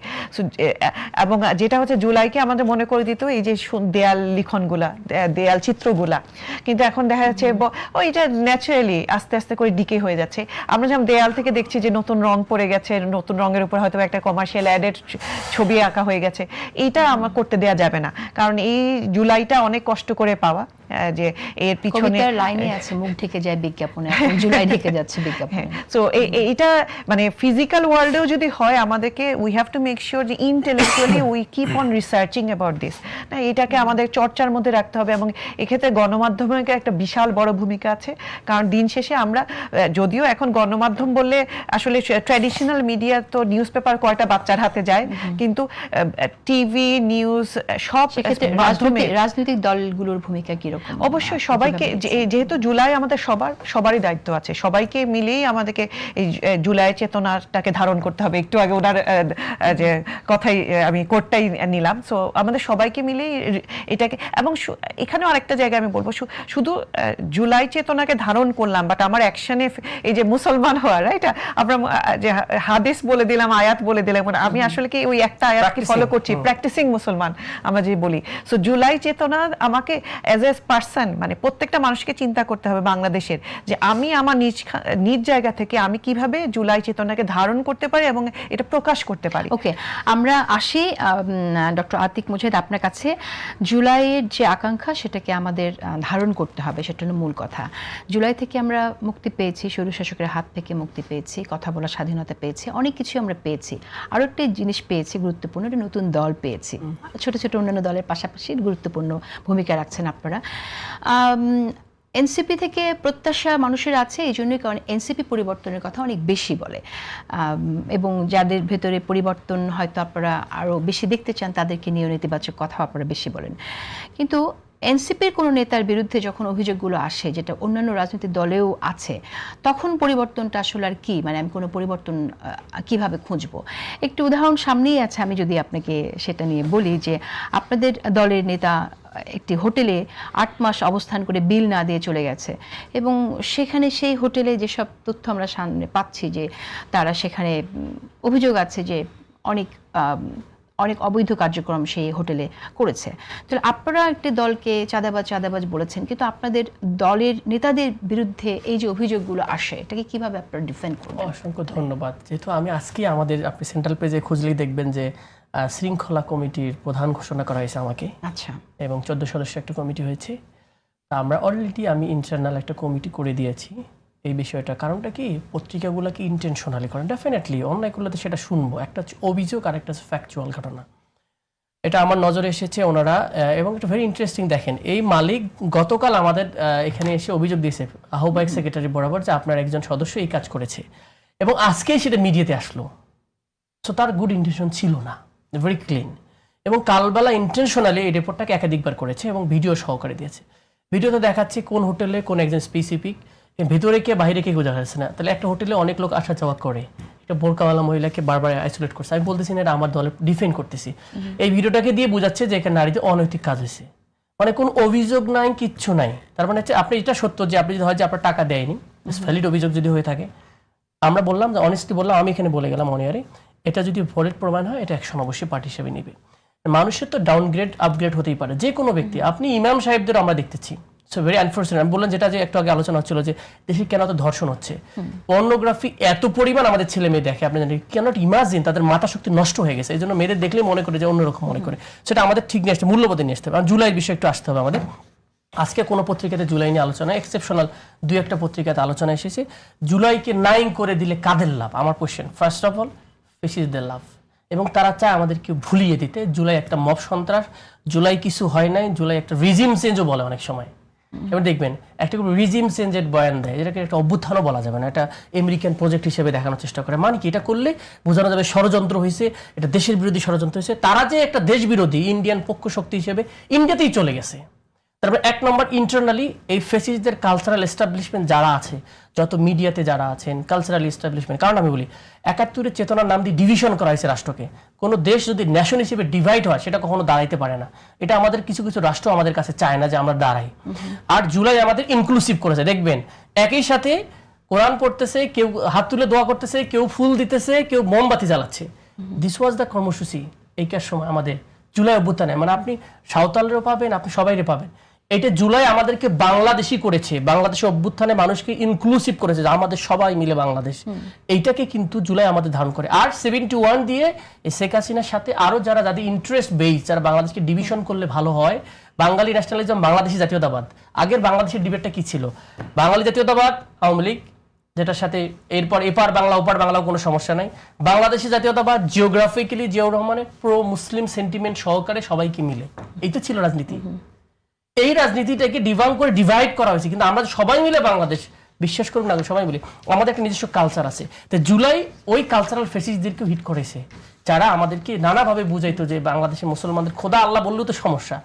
এবং যেটা হচ্ছে জুলাইকে আমাদের মনে করে দিত এই যে দেয়াল লিখনগুলা, দেয়াল চিত্রগুলা, কিন্তু এখন দেখা যাচ্ছে ওইটা ন্যাচারালি আস্তে আস্তে করে ডিকে হয়ে যাচ্ছে। আমরা যেমন দেয়াল থেকে দেখছি যে নতুন রং পড়ে গেছে, নতুন রঙের উপর হয়তো একটা কমার্শিয়াল অ্যাডের ছবি আঁকা হয়ে গেছে। এইটা আমার করতে দেয়া যাবে না, কারণ এই জুলাইটা অনেক কষ্ট করে পাওয়া। যে এর পিছনে লাইনে আছে মুখ ঢেকে যায় বিজ্ঞাপনে, এখন জুলাই ঢেকে যাচ্ছে বিজ্ঞাপনে। সো এইটা মানে ফিজিক্যাল ওয়ার্ল্ডেও যদি হয়, আমাদেরকে we have to make sure যে intellectually we keep on researching about this. না, এটাকে আমাদের চর্চার মধ্যে রাখতে হবে, এবং এক্ষেত্রে গণমাধ্যমের একটা বিশাল বড় ভূমিকা আছে। কারণ দিন শেষে আমরা যদিও এখন গণমাধ্যম বললে আসলে ট্র্যাডিশনাল মিডিয়া তো নিউজ পেপার কয়টা বাচ্চার হাতে যায়, কিন্তু টিভি নিউজ সব মাধ্যমে রাজনৈতিক দলগুলোর ভূমিকা কিরকম? অবশ্যই সবাইকে, যেহেতু জুলাই আমাদের সবারই দায়িত্ব আছে, সবাইকে মিলেই আমাদেরকে এই জুলাই চেতনাটাকে ধারণ করতে হবে। একটু আগে ওনার যে কথাই আমি কোটটাই নিলাম। সো আমাদের সবাইকে মিলেই এটাকে, এবং এখানেও আরেকটা জায়গায় আমি বলবো, শুধু জুলাই চেতনাকে ধারণ করলাম, বাট আমার অ্যাকশনে এই যে মুসলমান হওয়া, রাইট? আমরা যে হাদিস বলে দিলাম, আয়াত বলে দিলাম, আমি আসলে কি ওই একটা আয়াতকে ফলো করছি, প্র্যাকটিসিং মুসলমান আমরা যে বলি। সো জুলাই চেতনা আমাকে অ্যাজ এ পার্সন, মানে প্রত্যেকটা মানুষকে চিন্তা করতে হবে বাংলাদেশের, যে আমি আমার নিজ জায়গা থেকে আমি কিভাবে জুলাই চেতনাকে ধারণ করতে পারি এবং এটা প্রকাশ করতে পারি। ওকে, আমরা আসি ডক্টর আতিক মুজাহিদ আপনার কাছে। জুলাইয়ের যে আকাঙ্ক্ষা সেটাকে আমাদের ধারণ করতে হবে, সেটা হলো মূল কথা। জুলাই থেকে আমরা মুক্তি পেয়েছি, স্বৈর শাসকের হাত থেকে মুক্তি পেয়েছি, কথা বলার স্বাধীনতা পেয়েছি, অনেক কিছু আমরা পেয়েছি। আরও একটা জিনিস পেয়েছি গুরুত্বপূর্ণ, একটা নতুন দল পেয়েছি। ছোট ছোট অন্যান্য দলের পাশাপাশি গুরুত্বপূর্ণ ভূমিকা রাখছেন আপনারা। এনসিপি থেকে প্রত্যাশা মানুষের আছে, এই জন্যই কারণ এনসিপি পরিবর্তনের কথা অনেক বেশি বলে, এবং যাদের ভেতরে পরিবর্তন হয়তো আপনারা আরও বেশি দেখতে চান তাদেরকে নিয়ে নেতিবাচক কথা আপনারা বেশি বলেন। কিন্তু এনসিপির কোনো নেতার বিরুদ্ধে যখন অভিযোগগুলো আসে, যেটা অন্যান্য রাজনৈতিক দলেও আছে, তখন পরিবর্তনটা আসলে আর কি, মানে আমি কোনো পরিবর্তন কিভাবে খুঁজবো? একটু উদাহরণ সামনেই আছে, আমি যদি আপনাকে সেটা নিয়ে বলি যে আপনাদের দলের নেতা একটি হোটেলে 8 মাস অবস্থান করে বিল না দিয়ে চলে গেছে, এবং সেখানে সেই হোটেলে যেসব তথ্য আমরা সামনে পাচ্ছি যে তারা সেখানে অভিযোগ আছে যে অনেক অবৈধ কার্যক্রম সেই হোটেলে করেছে। তাহলে আপনারা একটি দলকে চাঁদাবাজ বলেছেন, কিন্তু আপনাদের দলের নেতাদের বিরুদ্ধে এই যে অভিযোগগুলো আসে, এটাকে কিভাবে আপনারা ডিফেন্ড করবেন? অসংখ্য ধন্যবাদ। যেহেতু আমি আজকে আপনি সেন্ট্রাল পেজে খুঁজলেই দেখবেন যে শৃঙ্খলা কমিটির প্রধান ঘোষণা করা হয়েছে আমাকে। আচ্ছা। এবং 14 সদস্য একটা কমিটি হয়েছে। আমরা অলরেডি আমি ইন্টারনাল একটা কমিটি করে দিয়েছি এই বিষয়টা। কারণটা কি, পত্রিকাগুলোকে ইন্টেনশনালি করেন, ডেফিনেটলি অন্যায় করলে তো সেটা শুনবো, একটা হচ্ছে অভিযোগ আর একটা হচ্ছে ফ্যাকচুয়াল ঘটনা। এটা আমার নজরে এসেছে ওনারা, এবং এটা ভেরি ইন্টারেস্টিং। দেখেন, এই মালিক গতকাল আমাদের এখানে এসে অভিযোগ দিয়েছে আহ্বায়ক সেক্রেটারি বরাবর যে আপনার একজন সদস্য এই কাজ করেছে, এবং আজকেই সেটা মিডিয়াতে আসলো। সো তার গুড ইন্টেনশন ছিল না, ভেরি ক্লিন। এবং কালবেলা ইন্টেনশনালি এই রিপোর্টটাকে একাধিকবার করেছে এবং ভিডিও সহকারে দিয়েছে। ভিডিওতে দেখাচ্ছে কোন হোটেলে কোন একজন স্পেসিফিক, ভেতরে কে বাইরে কে বোঝা যাচ্ছে না। তাহলে একটা হোটেলে অনেক লোক আসা যাওয়া করে, একটা বোরকাওয়ালা মহিলাকে বারবার আইসোলেট করছে। আমি বলতেছি না এটা আমার দলে ডিফেন্ড করতেছি, এই ভিডিওটাকে দিয়ে বোঝাচ্ছে যে এখানে নারীদের অনৈতিক কাজ হয়েছে, মানে কোনো অভিযোগ নাই, কিচ্ছু নাই। তার মানে হচ্ছে আপনি এটা সত্য যে আপনি যদি হয় যে আপনার টাকা দেয়নি, ভ্যালিড অভিযোগ যদি হয়ে থাকে, আমরা বললাম যে অনেস্টলি বললাম, আমি এখানে বলে গেলাম অনিয়ারে, এটা যদি ভ্যালিড প্রমাণ হয় এটা অ্যাকশন অবশ্যই পার্টি হিসেবে নেবে। মানুষের তো ডাউনগ্রেড আপগ্রেড হতেই পারে, যে কোনো ব্যক্তি। আপনি ইমাম সাহেবদের আমরা দেখতেছি, সো ভেরি আনফর্চুনেট। আমি বললাম যেটা যে একটু আগে আলোচনা হচ্ছিল যে দেশে কেন তো ধর্ষণ হচ্ছে, পর্নোগ্রাফি এত পরিমাণ আমাদের ছেলে মেয়ে দেখে, আপনি জানেন, ক্যানট ইমাজিন, তাদের মাথা শক্তি নষ্ট হয়ে গেছে। এই জন্য মেয়েদের দেখলেই মনে করে যে অন্যরকম মনে করে, সেটা আমাদের ঠিক নিয়ে আসতে, মূল্যবোধে নিয়ে আসতে হবে। জুলাইয়ের বিষয়ে একটু আসতে হবে আমাদের। আজকে কোনো পত্রিকাতে জুলাই নিয়ে আলোচনা, এক্সেপশনাল দুই একটা পত্রিকাতে আলোচনা এসেছে। জুলাইকে নাইং করে দিলে কাদের লাভ? আমার কোশ্চেন, ফার্স্ট অফ অল ফেসিস্টদের লাভ, এবং তারা চায় আমাদেরকে ভুলিয়ে দিতে জুলাই একটা মব সন্ত্রাস, জুলাই কিছু হয় নাই, জুলাই একটা রিজিম চেঞ্জও বলে অনেক সময়। এবার দেখবেন একটা রিজিম চেঞ্জের বয়ান দেয়, যেটাকে একটা অভ্যুত্থানও বলা যাবে না, এটা আমেরিকান প্রজেক্ট হিসেবে দেখানোর চেষ্টা করে। মানে কি, এটা করলে বোঝানো যাবে ষড়যন্ত্র হয়েছে, এটা দেশের বিরোধী ষড়যন্ত্র হয়েছে। তারা যে একটা দেশ বিরোধী ইন্ডিয়ান পক্ষ শক্তি হিসেবে ইন্ডিয়াতেই চলে গেছে। তারপর এক নম্বর, ইন্টারনালি এই ফেসিস্টদের কালচারাল এস্টাবলিশমেন্ট যারা আছে, যত মিডিয়াতে যারা আছেন, কালচারাল এস্টাবলিশমেন্ট। কারণ আমি বলি, ৭১-এর চেতনার নাম দিয়ে ডিভিশন করা হয়েছে রাষ্ট্রকে। কোনো দেশ যদি ন্যাশন হিসেবে ডিভাইড হয়, সেটা কখনো দাঁড়াইতে পারে না। এটা আমাদের কিছু কিছু রাষ্ট্র আমাদের কাছে চায় না যে আমরা দাঁড়াই। আর জুলাই আমাদের ইনক্লুসিভ করেছে। দেখবেন একই সাথে কোরআন পড়তেছে, কেউ হাত তুলে দোয়া করতেছে, কেউ ফুল দিতেছে, কেউ মোমবাতি জ্বালাচ্ছে। দিস ওয়াজ দ্য কর্মসূচি এইটার সময় আমাদের জুলাই অভ্যুত্থানে। মানে আপনি সাঁওতালরেও পাবেন, আপনি সবাইরে পাবেন। এটা জুলাই আমাদেরকে বাংলাদেশি করেছে, বাংলাদেশের অভ্যুত্থানে মানুষকে ইনক্লুসিভ করেছে, আমাদের সবাই মিলে বাংলাদেশ। এইটাকে কিন্তু জুলাই আমাদের ধারণ করে। আর 71 দিয়ে শেখ হাসিনার সাথে আরো যারা, যাদের ইন্টারেস্ট বেস, যারা বাংলাদেশকে ডিভিশন করলে ভালো হয়, বাঙালি ন্যাশনালিজম, বাংলাদেশি জাতীয়তাবাদ। আগের বাংলাদেশের ডিবেটটা কি ছিল? বাঙালি জাতীয়তাবাদ, আওয়ামী লীগ, যেটার সাথে এরপর এপার বাংলা ওপার বাংলাও কোনো সমস্যা নাই। বাংলাদেশি জাতীয়তাবাদ জিওগ্রাফিক্যালি জিয়াউর রহমানের প্রো মুসলিম সেন্টিমেন্ট সহকারে সবাইকে মিলে, এই তো ছিল রাজনীতি। এই রাজনীতিটাকে ডিভাইড করে ডিভাইড করা হয়েছে, কিন্তু আমরা সবাই মিলে বাংলাদেশ, বিশ্বাস করুন না, সবাই মিলে আমাদের একটা নিজস্ব কালচার আছে। তো জুলাই ওই কালচারাল ফেসিস্টদেরকেও হিট করেছে, যারা আমাদেরকে নানাভাবে বুঝাইতো যে বাংলাদেশের মুসলমানদের খোদা আল্লাহ বললেও তো সমস্যা।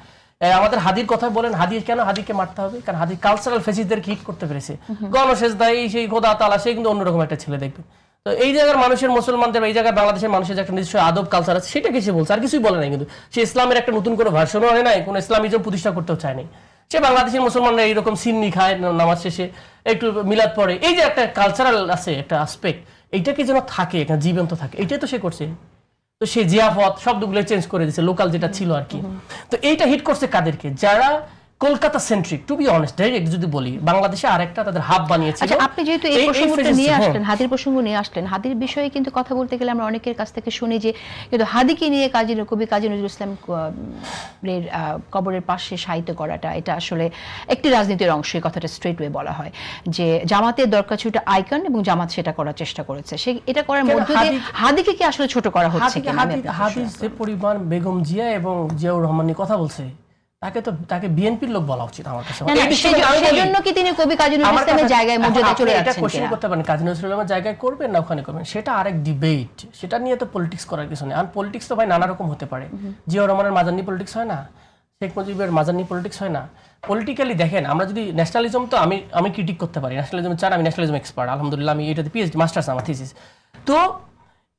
আমাদের হাদির কথা বলেন, হাদি কেন হাদিকে মারতে হবে? কারণ হাদি কালচারাল ফেসিস্টদেরকে হিট করতে পেরেছে। গণশেষদায়ী সেই খোদা তাআলা, সে কিন্তু অন্যরকম একটা ছেলে দেখবে। তো এই জায়গার মানুষের, মুসলমানদের, এই জায়গায় বাংলাদেশের মানুষের যে একটা নিজস্ব আদব কালচার আছে, সেটাকে সে বলছে, আর কিছুই বলে নাই। কিন্তু সে ইসলামের একটা নতুন করে ভার্সনও আনে নাই, কোনো ইসলামিজম প্রতিষ্ঠা করতেও চায় নাই। সে বাংলাদেশের মুসলমানরা এইরকম সিন্নি খায়, নামাজ শেষে একটু মিলাদ পড়ে, এই যে একটা কালচারাল আছে একটা আসপেক্ট, এইটাকে যেন থাকে, একটা জীবন্ত থাকে, এইটাই তো সে করছে। তো সে জিয়াফত শব্দগুলো চেঞ্জ করে দিয়েছে, লোকাল যেটা ছিল আর কি। তো এইটা হিট করছে কাদেরকে? যারা Kolkata centric. To be honest, direct যদি বলি, বাংলাদেশে আরেকটা তাদের হাব বানিয়েছে। আচ্ছা, আপনি যেহেতু এই প্রসঙ্গটা নিয়ে আসলেন, হাদির প্রসঙ্গ নিয়ে আসলেন, হাদির বিষয়ে কিন্তু কথা বলতে গেলে আমরা অনেকের কাছ থেকে শুনি যে কিন্তু হাদিকে নিয়ে কবি কাজী নজরুল ইসলাম এর কবরের পাশে সাহিত্য করাটা, এটা আসলে একটি রাজনীতির অংশ। এই কথাটা স্ট্রেট ওয়ে বলা হয় যে জামাতের দরকার ছিল একটা আইকন, এবং জামাত সেটা করার চেষ্টা করেছে। সে এটা করার মধ্যে দিয়ে হাদিকে কি আসলে ছোট করা হচ্ছে কিনা? হাদিস যে পরিমাণ বেগম জিয়া এবং জিয়াউর রহমান নিয়ে কথা বলছে, তাকে বিএনপির লোক বলা উচিত আমার কাছে। সেজন্য কি তিনি কবি কাজী নজরুল ইসলামের জায়গায় মর্যাদা চলে যাচ্ছেন? এটা কোশ্চেন করতে পারেন, কাজী নজরুল ইসলামের জায়গায় করবেন না ওখানে করবেন, সেটা আরেক ডিবেট। সেটা নিয়ে তো পলিটিক্স করার কিছু নেই। আর পলিটিক্স তো ভাই নানা রকম হতে পারে। জিয়াউর রহমানের মাজার নিয়ে পলিটিক্স হয় না, শেখ মুজিবের মাজার নিয়ে পলিটিক্স হয় না। পলিটিক্যালি দেখেন, আমরা যদি ন্যাশনালিজম, তো আমি ক্রিটিক করতে পারি, ন্যাশনালিজম চান, আমি ন্যাশনালিজম এক্সপার্ট, আলহামদুলিল্লাহ, আমি এটাতে পিএইচডি মাস্টার্স আমার থিসিস। তো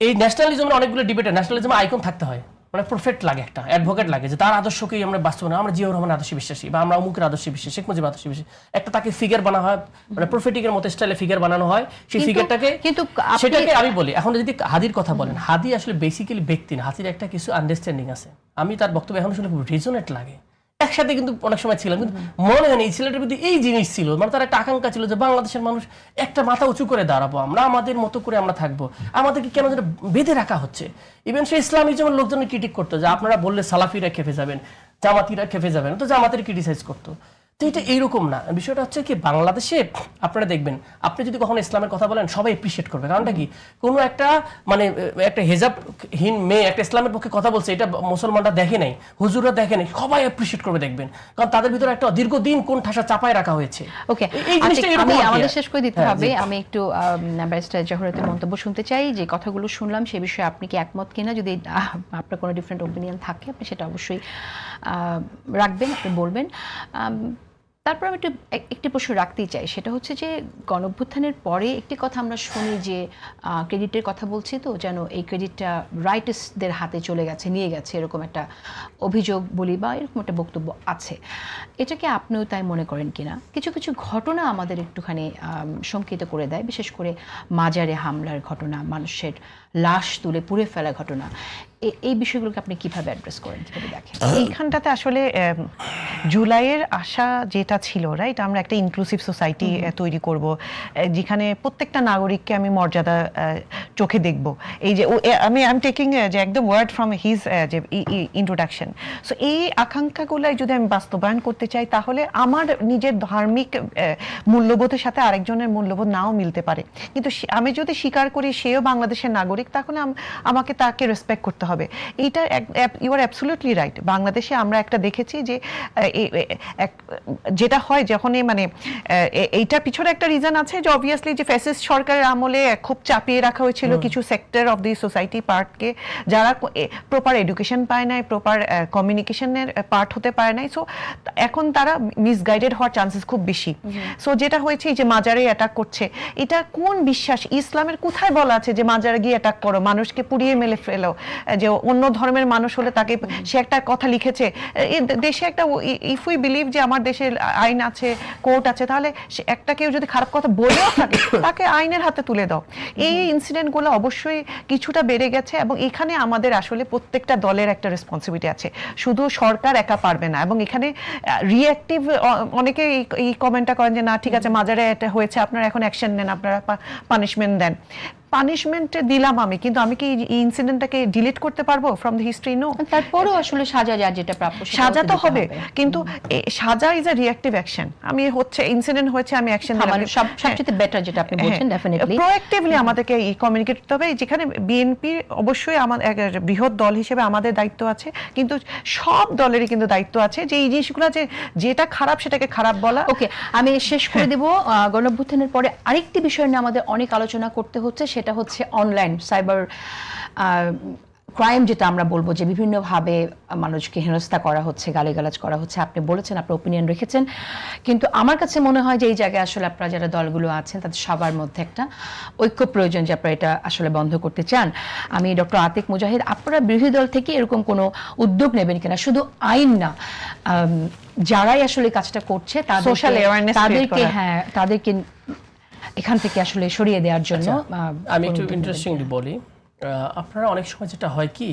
এই ন্যাশনালিজমের অনেকগুলো ডিবেটে ন্যাশনালিজমে আইকন থাকতে হয়, মানে প্রফেক্ট লাগে, একটা অ্যাডভোকেট লাগে, যে তার আদর্শকেই আমরা বাস্তবায়ন, আমরা জিয়াউর রহমানের আদর্শে বিশ্বাসী, বা আমরা অমুকের আদর্শে বিশ্বাসী, শেখ মুজিবের আদর্শে বিশ্বাসী। একটা তাকে ফিগার বানা হয়, মানে প্রফেটিকের মতো স্টাইলে ফিগার বানানো হয়, সেই ফিগারটাকে। কিন্তু সেটাকে আমি বলি, এখন যদি হাদির কথা বলেন, হাদি আসলে বেসিক্যালি ব্যক্তি না, হাদির একটা কিছু আন্ডারস্ট্যান্ডিং আছে। আমি তার বক্তব্য এখন শুনে খুব রিজনেট লাগে। একসাথে কিন্তু অনেক সময় ছিলাম, কিন্তু মনে হয় এই ছেলেটার প্রতি এই জিনিস ছিল, মানে তার একটা আকাঙ্ক্ষা ছিল যে বাংলাদেশের মানুষ একটা মাথা উঁচু করে দাঁড়াবো, আমরা আমাদের মতো করে আমরা থাকবো, আমাদেরকে কেন যেন বেঁধে রাখা হচ্ছে। ইভেন সে ইসলামিজমের লোকজনের ক্রিটিক করতো, যে আপনারা বললে সালাফিরা খেপে যাবেন, জামাতিরা খেপে যাবেন, তো জামাতের ক্রিটিসাইজ করতো। তো এটা এইরকম না, বিষয়টা হচ্ছে কি বাংলাদেশে আপনারা দেখবেন আপনি যদি কখনো ইসলামের কথা বলেন সবাই এপ্রিশিয়েট করবে, কারণটা কি কোনো একটা মানে একটা হেজাবহীন মেয়ে একটা ইসলামের পক্ষে কথা বলছে, এটা মুসলমানরা দেখে নাই, হুজুররা দেখে নাই, সবাই এপ্রিশিয়েট করবে দেখবেন, কারণ তাদের ভিতরে একটা দীর্ঘদিন কোন ঠাসা চাপায় রাখা হয়েছে। ওকে, এই জিনিসটা এরকম আর কি। আমাদের শেষ করে দিতে হ্যাঁ, হবে। জি। আমি একটু ব্যারিস্টার জহরতের মন্তব্য শুনতে চাই, যে কথাগুলো শুনলাম সে বিষয়ে আপনি কি একমত কিনা, যদি আপনার কোনো ডিফারেন্ট ওপিনিয়ন থাকে আপনি সেটা অবশ্যই রাখবেন, আপনি বলবেন। তারপর আমি একটি প্রশ্ন রাখতেই চাই, সেটা হচ্ছে যে গণঅভ্যুত্থানের পরে একটি কথা আমরা শুনি যে ক্রেডিটের কথা বলছি, তো যেন এই ক্রেডিটটা রাইটিস্টদের হাতে চলে গেছে, নিয়ে গেছে, এরকম একটা অভিযোগ বলি বা এরকম একটা বক্তব্য আছে। এটাকে আপনিও তাই মনে করেন কিনা? কিছু কিছু ঘটনা আমাদের একটুখানি শঙ্কিত করে দেয়, বিশেষ করে মাজারে হামলার ঘটনা, মানুষের লাশ তুলে পুড়ে ফেলা ঘটনা, এই বিষয়গুলোকে আপনি কিভাবে অ্যাড্রেস করেন, কিভাবে দেখেন? এইখানটাতে আসলে জুলাইয়ের আশা যেটা ছিল, রাইট, আমরা একটা ইনক্লুসিভ সোসাইটি তৈরি করব, যেখানে প্রত্যেকটা নাগরিককে আমি মর্যাদা চোখে দেখব। এই যে আমি আই এম টেকিং যে একদম ওয়ার্ড ফ্রম হিজ যে ইন্ট্রোডাকশন। সো এই আকাঙ্ক্ষাগুলাই যদি আমি বাস্তবায়ন করতে চাই, তাহলে আমার নিজের ধার্মিক মূল্যবোধের সাথে আরেকজনের মূল্যবোধ নাও মিলতে পারে, কিন্তু আমি যদি স্বীকার করি সেও বাংলাদেশের নাগরিক, তাহলে আমাকে তাকে রেসপেক্ট করতে হবে। এইটা ইউ আর অ্যাবসলিউটলি রাইট। বাংলাদেশে আমরা একটা দেখেছি যে যেটা হয় যখন মানে এইটার পিছনে একটা রিজন আছে, যে অবভিয়াসলি যে ফ্যাসিস্ট সরকারের আমলে খুব চাপিয়ে রাখা হয়েছিল কিছু সেক্টর অফ দি সোসাইটি পার্টকে, যারা প্রপার এডুকেশন পায় নাই, প্রপার কমিউনিকেশনের পার্ট হতে পারে নাই। সো এখন তারা মিসগাইডেড হওয়ার চান্সেস খুব বেশি। সো যেটা হয়েছে যে মাজারে অ্যাটাক করছে, এটা কোন বিশ্বাস? ইসলামের কোথায় বলা আছে যে মাজারে গিয়ে অ্যাটাক করো, মানুষকে পুড়িয়ে মেলে ফেলো? যে অন্য ধর্মের মানুষ হলে তাকে, সে একটা কথা লিখেছে দেশে একটা, ইফ উই বিলিভ যে আমার দেশে আইন আছে, কোর্ট আছে, তাহলে একটা কেউ যদি খারাপ কথা বলেও থাকে তাকে আইনের হাতে তুলে দাও। এই ইনসিডেন্টগুলো অবশ্যই কিছুটা বেড়ে গেছে, এবং এখানে আমাদের আসলে প্রত্যেকটা দলের একটা রেসপন্সিবিলিটি আছে, শুধু সরকার একা পারবে না। এবং এখানে রিঅ্যাক্টিভ অনেকে এই কমেন্টটা করেন যে না ঠিক আছে মাজারে এটা হয়েছে, আপনারা এখন অ্যাকশন নেন, আপনারা পানিশমেন্ট দেন। পানিশমেন্ট দিলাম আমি, কিন্তু আমি কি এই ইনসিডেন্টটাকে ডিলিট করতে পারবো ফ্রম দ্য হিস্ট্রি? নো। তারপরও আসলে সাজা যার যেটা প্রাপ্য সাজা তো হবে, কিন্তু সাজা ইজ আ রিঅ্যাক্টিভ অ্যাকশন। আমি হচ্ছে ইনসিডেন্ট হয়েছে, আমি অ্যাকশন দিলাম, সবচেয়ে বেটার যেটা আপনি বলছেন ডেফিনেটলি প্রোঅ্যাক্টিভলি আমাদেরকে কমিউনিকেট করতে হবে। যেখানে বিএনপি অবশ্যই আমাদের বৃহৎ দল হিসেবে আমাদের দায়িত্ব আছে, কিন্তু সব দলেরই কিন্তু দায়িত্ব আছে যে এই জিনিসগুলো যেটা খারাপ সেটাকে খারাপ বলা। ওকে, আমি শেষ করে দেব। গণঅভ্যুত্থানের পরে আরেকটি বিষয় নিয়ে আমাদের অনেক আলোচনা করতে হচ্ছে, সেটা হচ্ছে অনলাইন সাইবার ক্রাইম, যেটা আমরা বলবো যে বিভিন্নভাবে মানুষকে হেনস্থা করা হচ্ছে, গালিগালাজ করা হচ্ছে। আপনি বলেছেন, আপনার ওপিনিয়ন রেখেছেন, কিন্তু আমার কাছে মনে হয় যে এই জায়গায় আসলে আপনারা যারা দলগুলো আছেন তাদের সবার মধ্যে একটা ঐক্য প্রয়োজন, যে আপনারা এটা আসলে বন্ধ করতে চান। আমি ডক্টর আতিক মুজাহিদ, আপনারা বিরোধী দল থেকে এরকম কোনো উদ্যোগ নেবেন কিনা, শুধু আইন না, যারাই আসলে কাজটা করছে তাদেরকে এখান থেকে আসলে সরিয়ে দেওয়ার জন্য? আমি একটু ইন্টারেস্টিংলি বলি, আপনারা অনেক সময় যেটা হয় কি,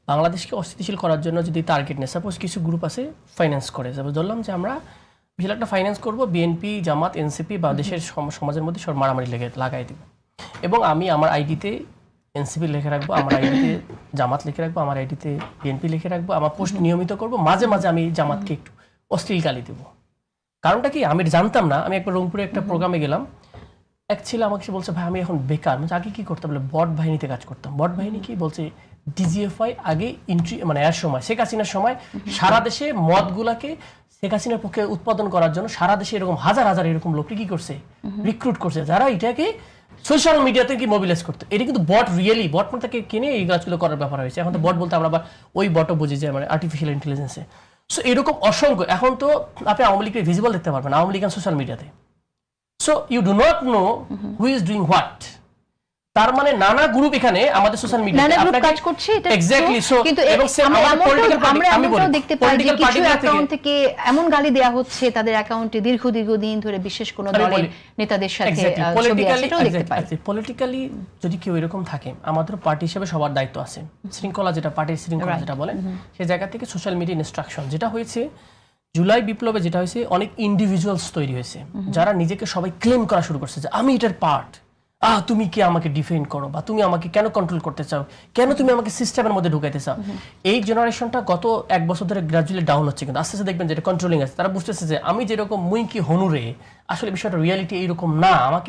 বাংলাদেশকে অস্থিতিশীল করার জন্য যদি টার্গেট নেয়, সাপোজ কিছু গ্রুপ আছে ফাইন্যান্স করে, সাপোজ ধরলাম যে আমরা বিশাল একটা ফাইন্যান্স করবো, বিএনপি, জামাত, এনসিপি বা দেশের সমাজের মধ্যে সব মারামারি লাগাই দিব, এবং আমি আমার আইডিতে এনসিপি লিখে রাখবো, আমার আইডিতে জামাত লিখে রাখবো, আমার আইডিতে বিএনপি লিখে রাখবো, আমার পোস্ট নিয়মিত করবো, মাঝে মাঝে আমি জামাতকে একটু অশ্লীল গালি দেবো। কারণটা কি, আমি জানতাম না। আমি একবার রংপুরে একটা প্রোগ্রামে গেলাম, এক ছেলে আমাকে বলছে ভাই আমি এখন বেকার, মানে আগে কি করতাম, বলে বট বাহিনীতে কাজ করতাম। বট বাহিনী কি বলছে, ডিজিএফআই আগে এন্ট্রি মানে এর সময় শেখ হাসিনার সময় সারা দেশে মদগুলাকে শেখ হাসিনার পক্ষে উৎপাদন করার জন্য সারা দেশে এরকম হাজার হাজার এরকম লোককে কি করছে, রিক্রুট করছে, যারা এটাকে সোশ্যাল মিডিয়াতে কি মোবিলাইজ করতে। এটা কিন্তু বট, রিয়েলি বট মানে তাকে কিনে এই কাজগুলো করার ব্যাপার হয়েছে। এখন তো বট বলতে আমরা আবার ওই বটও বুঝি যে মানে আর্টিফিশিয়াল ইন্টেলিজেন্সে। সো এরকম অসংখ্য, এখন তো আপনি আওয়ামী লীগকে ভিজিবল দেখতে পারবেন, আওয়ামী লীগ সোশ্যাল মিডিয়াতে। So you do not know who is doing what. তার মানে নানা গ্রুপ এখানে আমাদের সোশ্যাল মিডিয়াতে আপনারা কাজ করছে, এটা এক্স্যাক্টলি। সো কিন্তু এবং আমরা এমনটাও দেখতে পাই যে কিছু অ্যাকাউন্ট থেকে এমন গালি দেওয়া হচ্ছে তাদের অ্যাকাউন্টে দীর্ঘদিন ধরে বিশেষ কোনো দলের নেতাদের সাথে ছবি আছে, এটাও দেখতে পাই। পলিটিক্যালি যদি কেউ এরকম থাকে, আমাদের পার্টি হিসেবে সবার দায়িত্ব আছে, শৃঙ্খলা যেটা পার্টির শৃঙ্খলা যেটা বলেন, সেই জায়গা থেকে সোশ্যাল মিডিয়া ইনস্ট্রাকশন যেটা হয়েছে জুলাই বিপ্লবে, যেটা হয়েছে অনেক ইন্ডিভিজুয়ালস তৈরি হয়েছে যারা নিজেকে সবাই ক্লেম করা শুরু করছে যে আমি এটার পার্ট, তুমি কি আমাকে ডিফেন্ড করো, বা তুমি আমাকে কেন কন্ট্রোল করতে চাও, কেন তুমি আমাকে সিস্টেমের মধ্যে ঢুকাইতে চাও। এই জেনারেশনটা গত 1 বছর ধরে গ্রাজুয়ালি ডাউন হচ্ছে, কিন্তু আস্তে আস্তে দেখবেন যেটা কন্ট্রোলিং আছে, তারা বুঝতেছে যে আমি যেরকম মুই কি হনুরে, আসলে বিষয়টা রিয়ালিটি এইরকম না, আমাকে